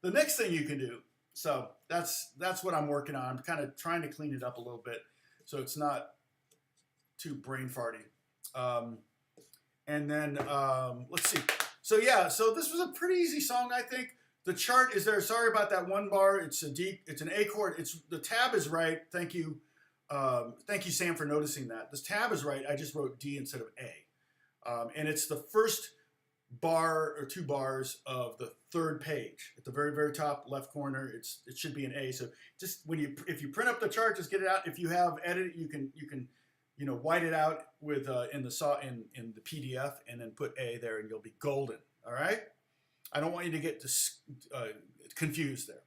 A: the next thing you can do. So that's what I'm working on. I'm kind of trying to clean it up a little bit so it's not too brain farty. And then let's see. So yeah, so this was a pretty easy song, I think. The chart is there. Sorry about that one bar. It's an A chord. The tab is right. Thank you. Thank you, Sam, for noticing that. This tab is right. I just wrote D instead of A. And it's the first bar or 2 bars of the 3rd page. At the very, very top left corner, it should be an A. So just if you print up the chart, just get it out. If you have edit, you can white it out with in the PDF and then put A there and you'll be golden. All right. I don't want you to get confused there.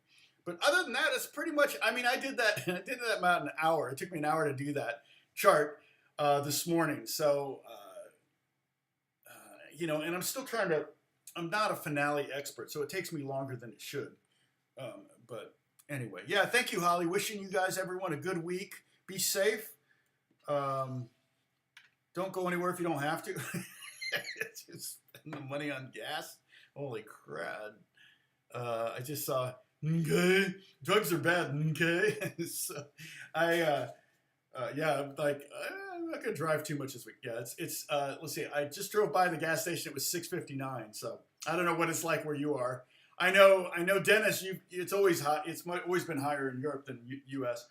A: But other than that, it's pretty much. I mean, I did that. I did that about an hour. It took me an hour to do that chart this morning. So, and I'm still trying to. I'm not a finale expert, so it takes me longer than it should. But anyway, yeah. Thank you, Holly. Wishing you guys, everyone, a good week. Be safe. Don't go anywhere if you don't have to. Just spend the money on gas. Holy crud. I just saw, okay, drugs are bad, okay? So I'm not going to drive too much this week. Yeah, let's see, I just drove by the gas station. It was $6.59, so I don't know what it's like where you are. I know, Dennis, it's always hot. It's always been higher in Europe than U.S.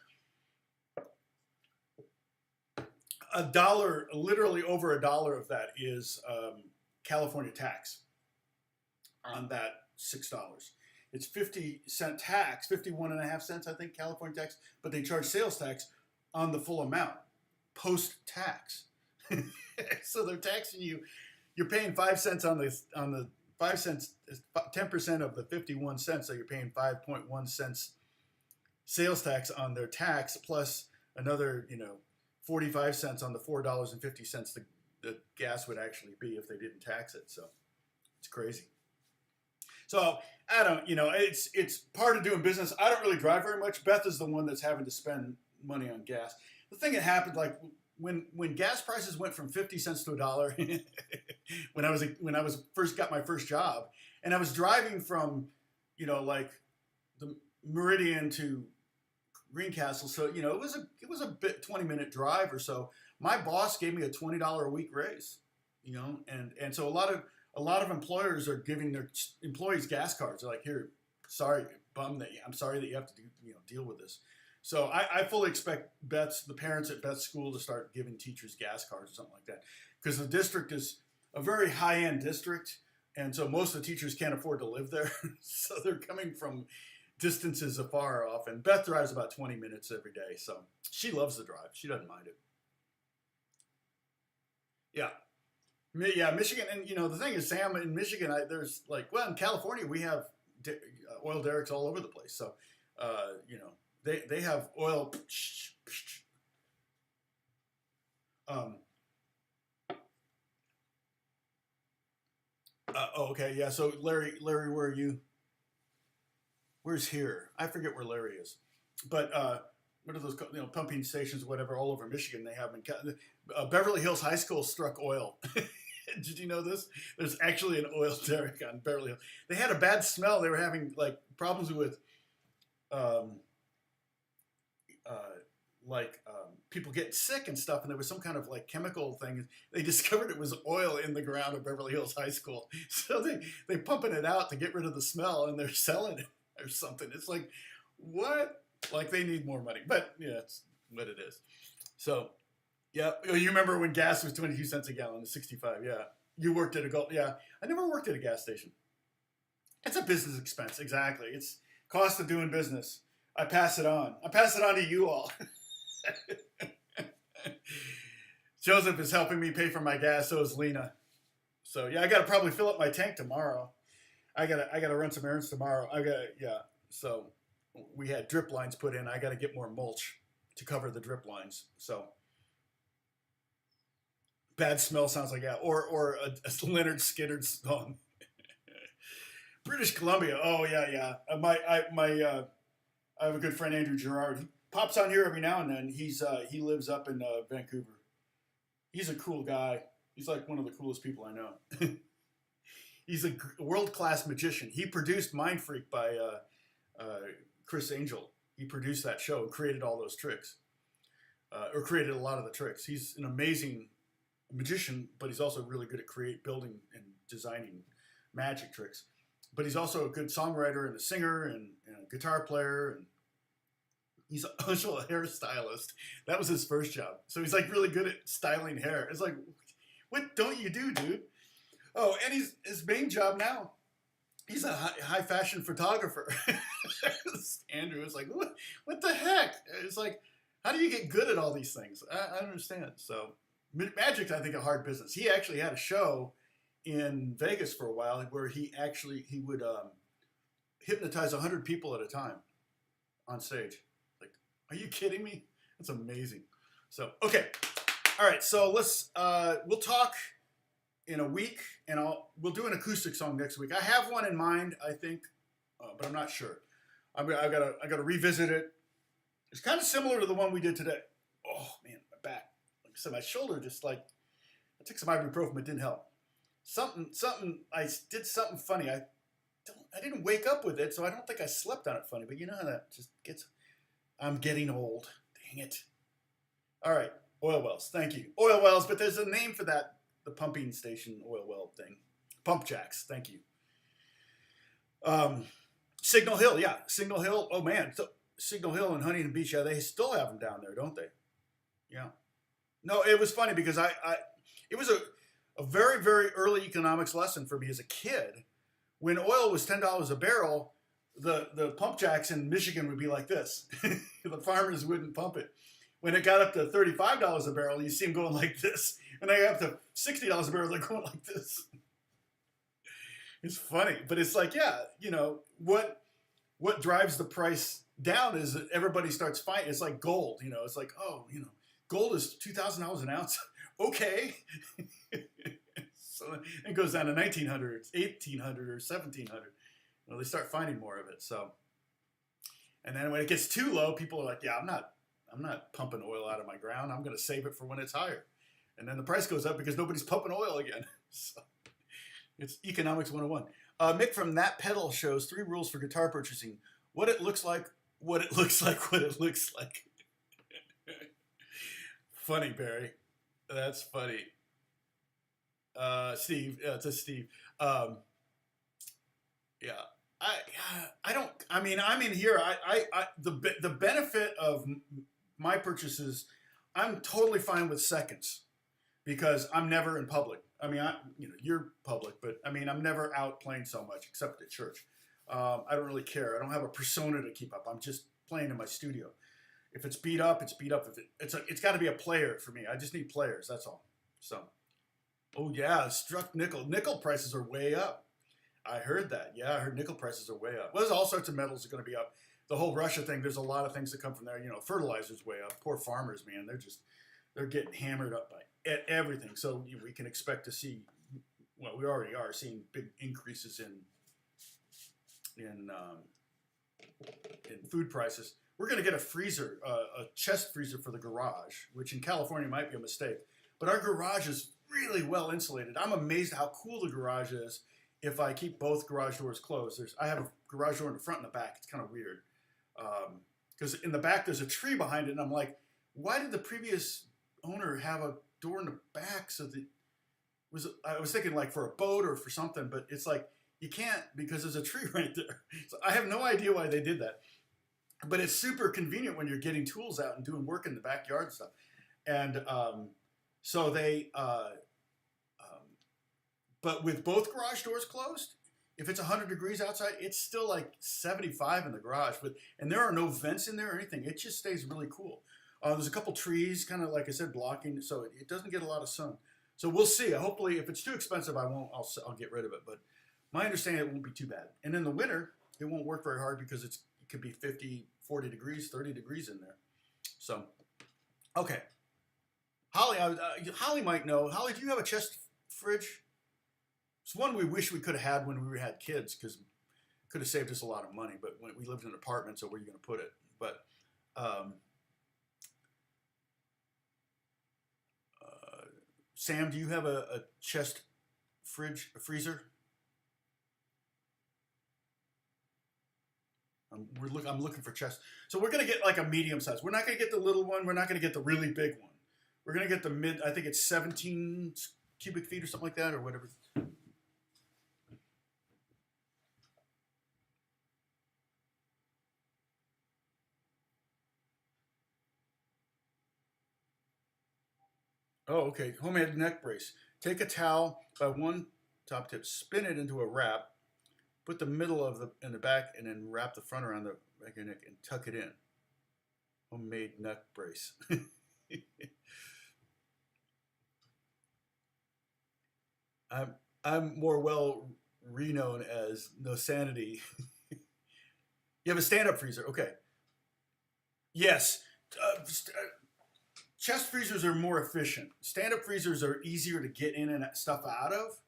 A: $1, literally over $1 of that is California tax on that $6. It's 50-cent tax, 51.5 cents, I think, California tax, but they charge sales tax on the full amount, post-tax. So they're taxing you. You're paying 5 cents on the 5 cents, 10% of the 51 cents, so you're paying 5.1 cents sales tax on their tax, plus another, 45 cents on the $4.50 the gas would actually be if they didn't tax it. So it's crazy. So I don't, it's part of doing business. I don't really drive very much. Beth is the one that's having to spend money on gas. The thing that happened, like when gas prices went from 50 cents to $1, when I was first got my first job, and I was driving from, like the Meridian to Greencastle, so it was a bit 20-minute drive or so. My boss gave me a $20 a week raise, and so a lot of employers are giving their employees gas cards. They're like, here, I'm sorry that you have to deal with this. So I fully expect the parents at Beth's school to start giving teachers gas cards or something like that, because the district is a very high-end district, and so most of the teachers can't afford to live there. So they're coming from distances afar off, and Beth drives about 20 minutes every day, so she loves the drive. She doesn't mind it. Yeah, Michigan, and the thing is, Sam, in Michigan, in California we have oil derricks all over the place. So, you know, they have oil. Oh, okay, yeah. So Larry, where are you? Where's here? I forget where Larry is, but what are those? You know, pumping stations, whatever, all over Michigan. They have them. Beverly Hills High School struck oil. Did you know this? There's actually an oil derrick on Beverly Hills. They had a bad smell. They were having like problems with, um, people getting sick and stuff, and there was some kind of like chemical thing. They discovered it was oil in the ground of Beverly Hills High School, so they pumping it out to get rid of the smell, and they're selling it or something. It's like, what? Like they need more money, but yeah, it's what it is. So, yeah, you remember when gas was 22 cents a gallon, 65? Yeah, you worked at a Gulf. Yeah, I never worked at a gas station. It's a business expense, exactly. It's cost of doing business. I pass it on. I pass it on to you all. Joseph is helping me pay for my gas, so is Lena. So yeah, I gotta probably fill up my tank tomorrow. I gotta run some errands tomorrow. So we had drip lines put in. I gotta get more mulch to cover the drip lines. So bad smell sounds like that, or a Leonard Skinner song. British Columbia. Oh yeah. I have a good friend, Andrew Gerard. He pops on here every now and then. He lives up in Vancouver. He's a cool guy. He's like one of the coolest people I know. He's a world-class magician. He produced Mind Freak by Chris Angel. He produced that show, created all those tricks, or created a lot of the tricks. He's an amazing magician, but he's also really good at building and designing magic tricks. But he's also a good songwriter and a singer and a guitar player. And he's also a hairstylist. That was his first job. So he's like really good at styling hair. It's like, what don't you do, dude? Oh, and his main job now, he's a high fashion photographer. Andrew is like, what the heck? It's like, how do you get good at all these things? I don't understand. So magic's, I think, a hard business. He actually had a show in Vegas for a while where he would hypnotize 100 people at a time on stage. Like, are you kidding me? That's amazing. So, okay. All right. So we'll talk in a week, and we'll do an acoustic song next week. I have one in mind, I think, but I'm not sure. I gotta revisit it. It's kind of similar to the one we did today. Oh man, my back. Like I said, my shoulder just like, I took some ibuprofen, but it didn't help. I did something funny. I didn't wake up with it, so I don't think I slept on it funny. But you know how that just gets. I'm getting old. Dang it. All right, oil wells. Thank you, oil wells. But there's a name for that. The pumping station oil well thing. Pump jacks. Thank you. Signal Hill. Yeah, Signal Hill. Oh man, so Signal Hill and Huntington Beach. Yeah, they still have them down there, don't they? Yeah. No, it was funny because it was a very, very early economics lesson for me as a kid. When oil was $10 a barrel, the pump jacks in Michigan would be like this. The farmers wouldn't pump it. When it got up to $35 a barrel, you see them going like this. When they got up to $60 a barrel, they're going like this. It's funny, but it's like, yeah, you know, what drives the price down is that everybody starts fighting. It's like gold, you know. It's like, oh, you know, gold is $2,000 an ounce. Okay. So it goes down to 1,900, 1,800, or 1,700. You know, they start finding more of it. So, and then when it gets too low, people are like, yeah, I'm not pumping oil out of my ground. I'm going to save it for when it's higher. And then the price goes up because nobody's pumping oil again. So it's economics 101. Mick from That Pedal shows 3 rules for guitar purchasing. What it looks like, what it looks like, what it looks like. Funny, Barry. That's funny. Steve. Yeah, it's a Steve. Yeah. I'm in here. The benefit of my purchases, I'm totally fine with seconds because I'm never in public. I mean, you're public, but I mean, I'm never out playing so much except at church. I don't really care. I don't have a persona to keep up. I'm just playing in my studio. If it's beat up, it's beat up. It's got to be a player for me. I just need players. That's all. So, oh yeah, struck nickel. Nickel prices are way up. I heard that. Yeah, I heard nickel prices are way up. Well, there's all sorts of metals are going to be up. The whole Russia thing, there's a lot of things that come from there. You know, fertilizer's way up. Poor farmers, man. They're getting hammered up by everything. So we can expect to see, well, we already are seeing big increases in food prices. We're going to get a freezer, a chest freezer for the garage, which in California might be a mistake. But our garage is really well insulated. I'm amazed at how cool the garage is if I keep both garage doors closed. I have a garage door in the front and the back. It's kind of weird. Because in the back there's a tree behind it, and I'm like, why did the previous owner have a door in the back? So that I was thinking like for a boat or for something, but it's like you can't because there's a tree right there. So I have no idea why they did that, but it's super convenient when you're getting tools out and doing work in the backyard and stuff. And so they, but with both garage doors closed, if it's 100 degrees outside, it's still like 75 in the garage. And there are no vents in there or anything. It just stays really cool. There's a couple trees, kind of like I said, blocking, so it doesn't get a lot of sun. So we'll see. Hopefully, if it's too expensive, I'll get rid of it. But my understanding, it won't be too bad. And in the winter, it won't work very hard because it could be 50, 40 degrees, 30 degrees in there. So, okay. Holly, Holly might know. Holly, do you have a chest fridge? It's one we wish we could have had when we had kids because it could have saved us a lot of money. But when we lived in an apartment, so where are you going to put it? But Sam, do you have a chest fridge, a freezer? I'm looking for chest. So we're going to get like a medium size. We're not going to get the little one. We're not going to get the really big one. We're going to get the mid, I think it's 17 cubic feet or something like that or whatever. Oh, okay. Homemade neck brace. Take a towel by one top tip, spin it into a wrap, put the middle in the back, and then wrap the front around the back of your neck and tuck it in. Homemade neck brace. I'm more well renowned as No Sanity. You have a stand-up freezer, okay? Yes. Chest freezers are more efficient. Stand-up freezers are easier to get in and stuff out of.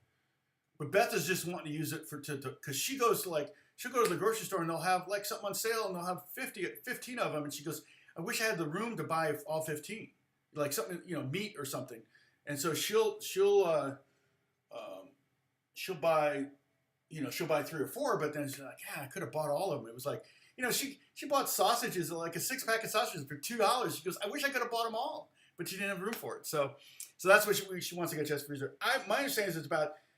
A: But Beth is just wanting to use it because she'll go to the grocery store and they'll have like something on sale and they'll have 15 of them. And she goes, I wish I had the room to buy all 15, like something, meat or something. And so she'll buy, she'll buy 3 or 4, but then she's like, yeah, I could have bought all of them. It was like, she bought sausages, like a 6-pack of sausages for $2. She goes, I wish I could have bought them all, but she didn't have room for it. So that's what she wants to get a chest freezer. My understanding is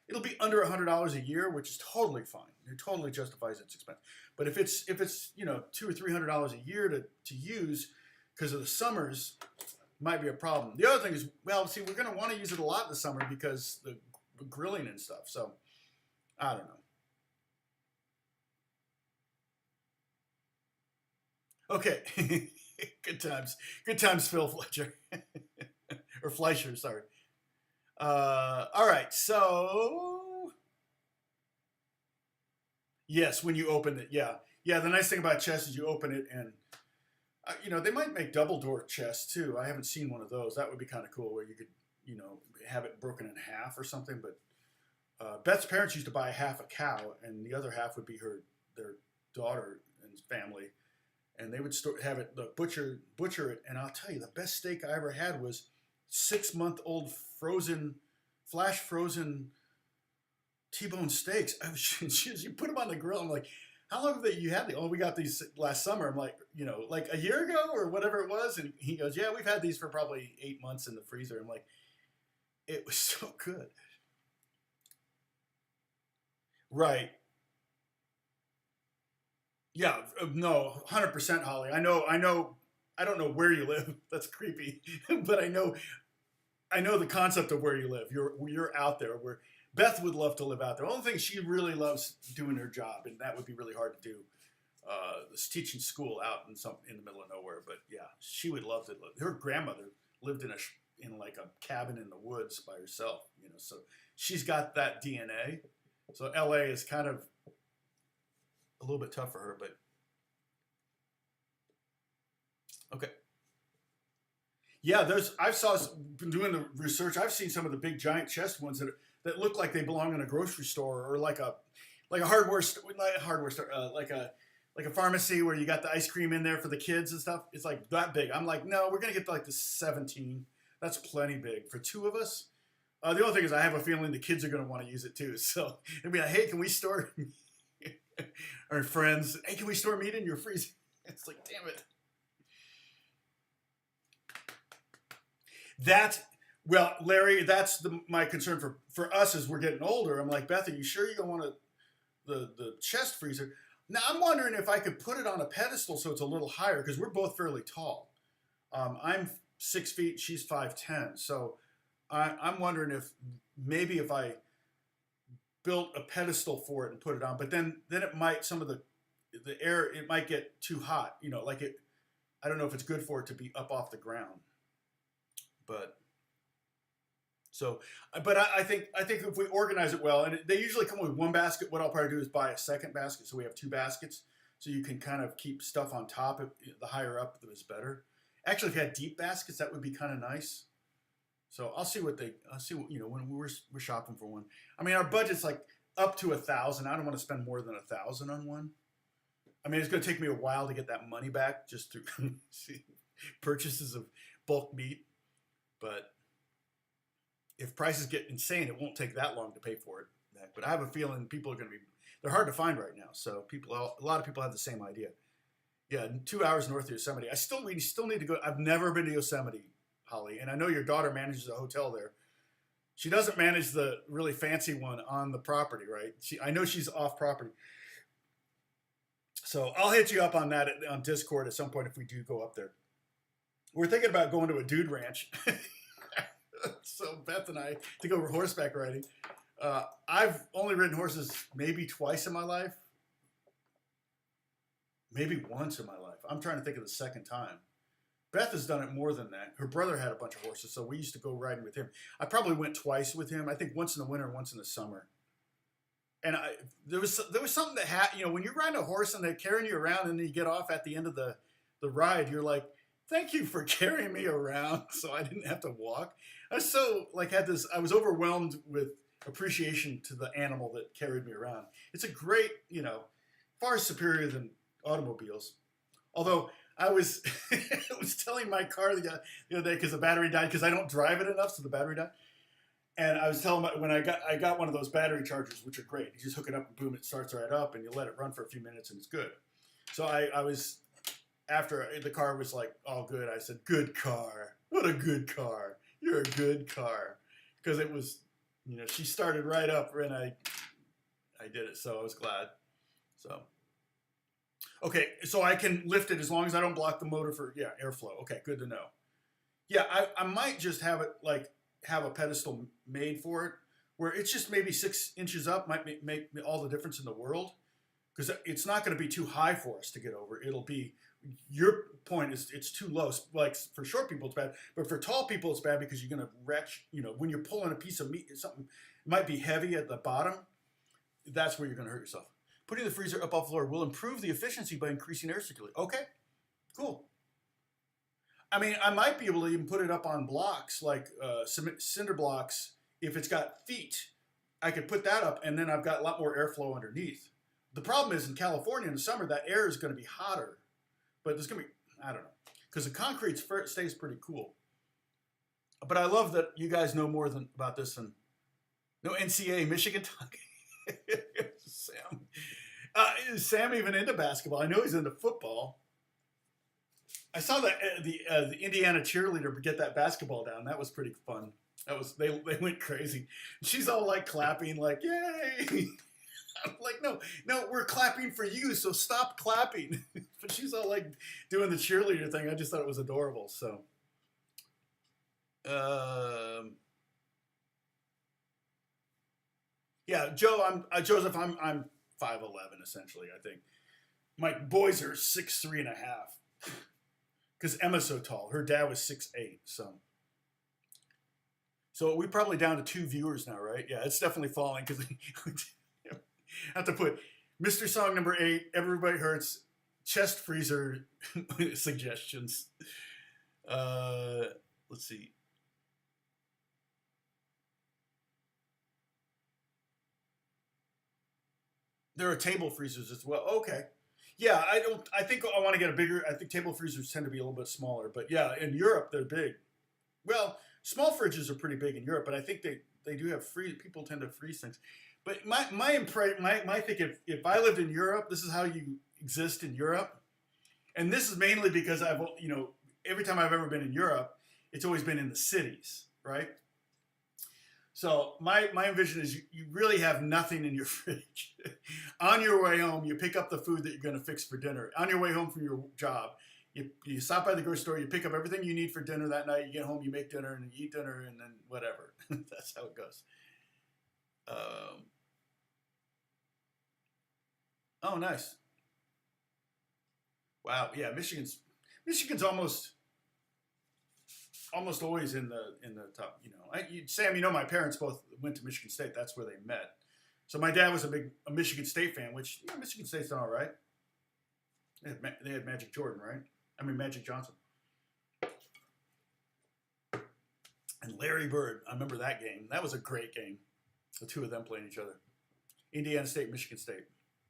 A: it'll be under $100 a year, which is totally fine. It totally justifies its expense. But if it's $200 or $300 a year to use because of the summers, might be a problem. The other thing is, well, see, we're going to want to use it a lot in the summer because the grilling and stuff. So I don't know. Okay, good times, Phil Fletcher, or Fleischer, sorry. All right, so yes, when you open it, yeah. The nice thing about chests is you open it and they might make double door chests too. I haven't seen one of those. That would be kind of cool where you could have it broken in half or something. But Beth's parents used to buy half a cow and the other half would be their daughter and family. And they would have it, the butcher it, and I'll tell you, the best steak I ever had was 6-month-old flash frozen T-bone steaks. You put them on the grill. I'm like, how long have you had these? Oh, we got these last summer. I'm like, like a year ago or whatever it was. And he goes, yeah, we've had these for probably 8 months in the freezer. I'm like, it was so good. Right. Yeah, no, 100% Holly. I know. I don't know where you live. That's creepy, but I know the concept of where you live. You're out there. Where Beth would love to live out there. The only thing she really loves doing her job, and that would be really hard to do, is teaching school out in the middle of nowhere. But yeah, she would love to live. Her grandmother lived in like a cabin in the woods by herself. So she's got that DNA. So LA is kind of a little bit tough for her, but okay. Yeah, been doing the research. I've seen some of the big giant chest ones that look like they belong in a grocery store or like a hardware like a hardware store, like a pharmacy where you got the ice cream in there for the kids and stuff. It's like that big. I'm like, no, we're gonna get to like the 17. That's plenty big for two of us. The only thing is, I have a feeling the kids are gonna want to use it too. So it'd be like, hey, can we store our friends? Hey, can we store meat in your freezer? It's like, damn it. Well, Larry, that's my concern for us as we're getting older. I'm like, Beth, are you sure you don't want the chest freezer? Now, I'm wondering if I could put it on a pedestal so it's a little higher, because we're both fairly tall. I'm 6 feet, she's 5'10". So I'm wondering if maybe if I built a pedestal for it and put it on, but then it might, some of the air, it might get too hot. You know, like I don't know if it's good for it to be up off the ground. But I think if we organize it well, and they usually come with one basket. What I'll probably do is buy a second basket, so we have two baskets, so you can kind of keep stuff on top. The higher up, the better. Actually, if you had deep baskets, that would be kind of nice. So I'll see what when we're shopping for one. I mean, our budget's like up to 1,000. I don't want to spend more than 1,000 on one. I mean, it's going to take me a while to get that money back just through purchases of bulk meat. But if prices get insane, it won't take that long to pay for it. But I have a feeling people are going to they're hard to find right now. So a lot of people have the same idea. Yeah, 2 hours north of Yosemite. We still need to go. I've never been to Yosemite, Holly. And I know your daughter manages a hotel there. She doesn't manage the really fancy one on the property, right? I know she's off property. So I'll hit you up on that on Discord at some point if we do go up there. We're thinking about going to a dude ranch. So Beth and I to go horseback riding. I've only ridden horses maybe twice in my life. Maybe once in my life. I'm trying to think of the second time. Beth has done it more than that. Her brother had a bunch of horses, so we used to go riding with him. I probably went twice with him. I think once in the winter and once in the summer. And there was something that when you're riding a horse and they're carrying you around and then you get off at the end of the ride, you're like, thank you for carrying me around so I didn't have to walk. I was so I was overwhelmed with appreciation to the animal that carried me around. It's a great, far superior than automobiles. Although I was telling my car the other day because the battery died, because I don't drive it enough, so the battery died. And I was telling when I got one of those battery chargers, which are great. You just hook it up and boom, it starts right up, and you let it run for a few minutes and it's good. So I was, after the car was like all good, I said, "Good car. What a good car. You're a good car." Because it was, she started right up and I did it. So I was glad. So, okay. So I can lift it as long as I don't block the motor for, airflow. Okay. Good to know. Yeah. I might just have it have a pedestal made for it where it's just maybe 6 inches up, might make all the difference in the world. Because it's not going to be too high for us to get over. It'll be, your point is it's too low. Like for short people, it's bad. But for tall people, it's bad because you're going to wrench, when you're pulling a piece of meat, something might be heavy at the bottom. That's where you're going to hurt yourself. Putting the freezer up off the floor will improve the efficiency by increasing air circulation. Okay, cool. I mean, I might be able to even put it up on blocks, like cinder blocks. If it's got feet, I could put that up, and then I've got a lot more airflow underneath. The problem is in California in the summer, that air is going to be hotter. But there's going to be, I don't know, because the concrete stays pretty cool. But I love that you guys know more about this than, no NCAA Michigan talk. Sam even into basketball. I know he's into football. I saw that the Indiana cheerleader get that basketball down. That was pretty fun. They went crazy. She's all like clapping, like, yay. I'm like, no, we're clapping for you, so stop clapping. But she's all like doing the cheerleader thing. I just thought it was adorable. So, yeah, Joseph. I'm 5'11" essentially. I think my boys are 6'3.5". Because Emma's so tall. Her dad was 6'8". So we're probably down to 2 viewers now, right? Yeah, it's definitely falling because I have to put Mr. Song number 8, Everybody Hurts, chest freezer suggestions. Let's see. There are table freezers as well. Okay. Yeah, I think I want to get a bigger. I think table freezers tend to be a little bit smaller, but yeah, in Europe they're big. Well, small fridges are pretty big in Europe, but I think they do have freeze. People tend to freeze things. But my thing, if I lived in Europe, this is how you exist in Europe, and this is mainly because I've every time I've ever been in Europe, it's always been in the cities, right? So my vision is you really have nothing in your fridge. On your way home, you pick up the food that you're going to fix for dinner. On your way home from your job, you stop by the grocery store, you pick up everything you need for dinner that night, you get home, you make dinner, and you eat dinner, and then whatever. That's how it goes. Oh, nice. Wow. Yeah, Michigan's almost always in the top. Sam, my parents both went to Michigan State. That's where they met. So my dad was a Michigan State fan, which Michigan State's done all right. They had Magic Jordan, right? I mean Magic Johnson and Larry Bird. I remember that game. That was a great game. The two of them playing each other. Indiana State, Michigan State.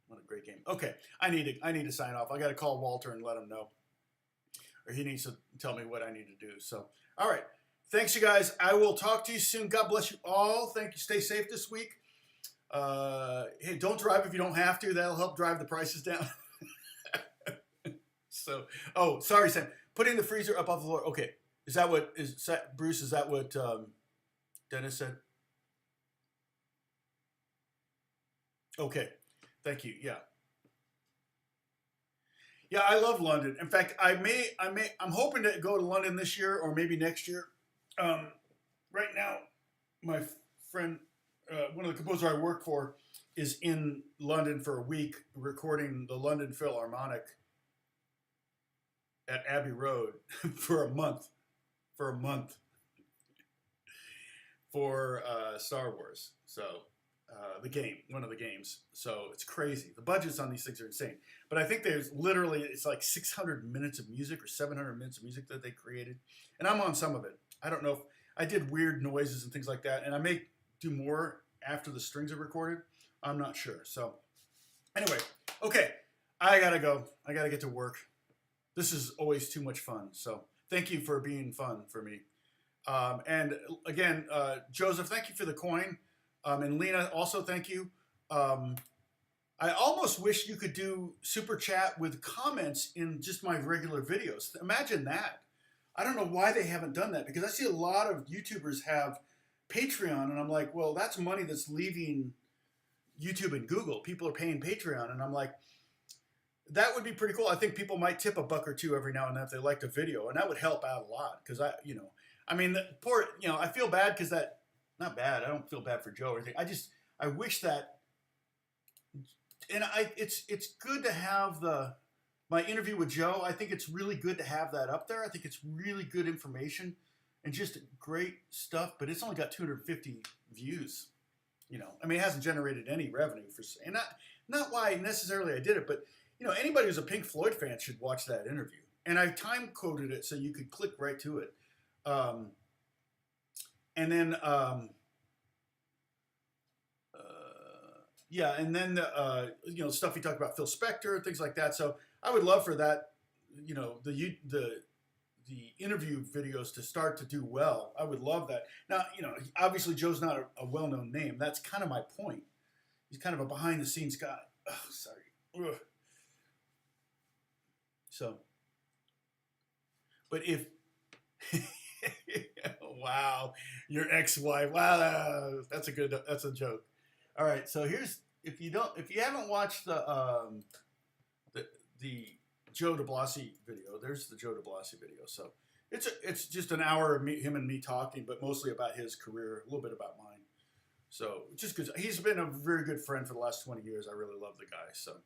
A: What a great game. Okay, I need to sign off. I got to call Walter and let him know, or he needs to tell me what I need to do. So, all right. Thanks, you guys. I will talk to you soon. God bless you all. Thank you. Stay safe this week. Hey, don't drive if you don't have to. That'll help drive the prices down. So, oh, sorry, Sam. Putting the freezer up off the floor. Okay. Bruce? Is that what Dennis said? Okay. Thank you. Yeah. Yeah, I love London. In fact, I'm hoping to go to London this year or maybe next year. Right now, my friend, one of the composers I work for, is in London for a week recording the London Philharmonic at Abbey Road for a month. For Star Wars. So one of the games. So it's crazy. The budgets on these things are insane. But I think it's like 600 minutes of music or 700 minutes of music that they created. And I'm on some of it. I don't know if I did weird noises and things like that. And I may do more after the strings are recorded. I'm not sure. So anyway, okay. I got to go. I got to get to work. This is always too much fun. So thank you for being fun for me. And again, Joseph, thank you for the coin. And Lena, also thank you. I almost wish you could do super chat with comments in just my regular videos. Imagine that. I don't know why they haven't done that, because I see a lot of YouTubers have Patreon, and I'm like, well, that's money that's leaving YouTube and Google. People are paying Patreon, and I'm like, that would be pretty cool. I think people might tip $1 or $2 every now and then if they liked a video, and that would help out a lot. Because I feel bad because not bad. I don't feel bad for Joe or anything. I wish that, and it's good to have my interview with Joe. I think it's really good to have that up there. I think it's really good information and just great stuff, but it's only got 250 views. It hasn't generated any revenue and not why necessarily I did it, but anybody who's a Pink Floyd fan should watch that interview. And I time coded it so you could click right to it. And then, stuff we talked about, Phil Spector, things like that. So I would love for that, the interview videos to start to do well. I would love that. Now, obviously Joe's not a well-known name. That's kind of my point. He's kind of a behind-the-scenes guy. Oh, sorry. Ugh. So, but if, wow, your ex-wife, wow, that's a joke. All right, so if you haven't watched the Joe DeBlasi video, there's the Joe DeBlasi video. So it's just an hour of him and me talking, but mostly about his career, a little bit about mine. So just because he's been a very good friend for the last 20 years, I really love the guy. So,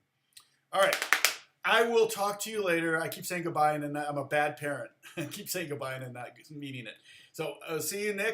A: all right. I will talk to you later. I keep saying goodbye, and then I'm a bad parent. I keep saying goodbye and then not meaning it. So see you next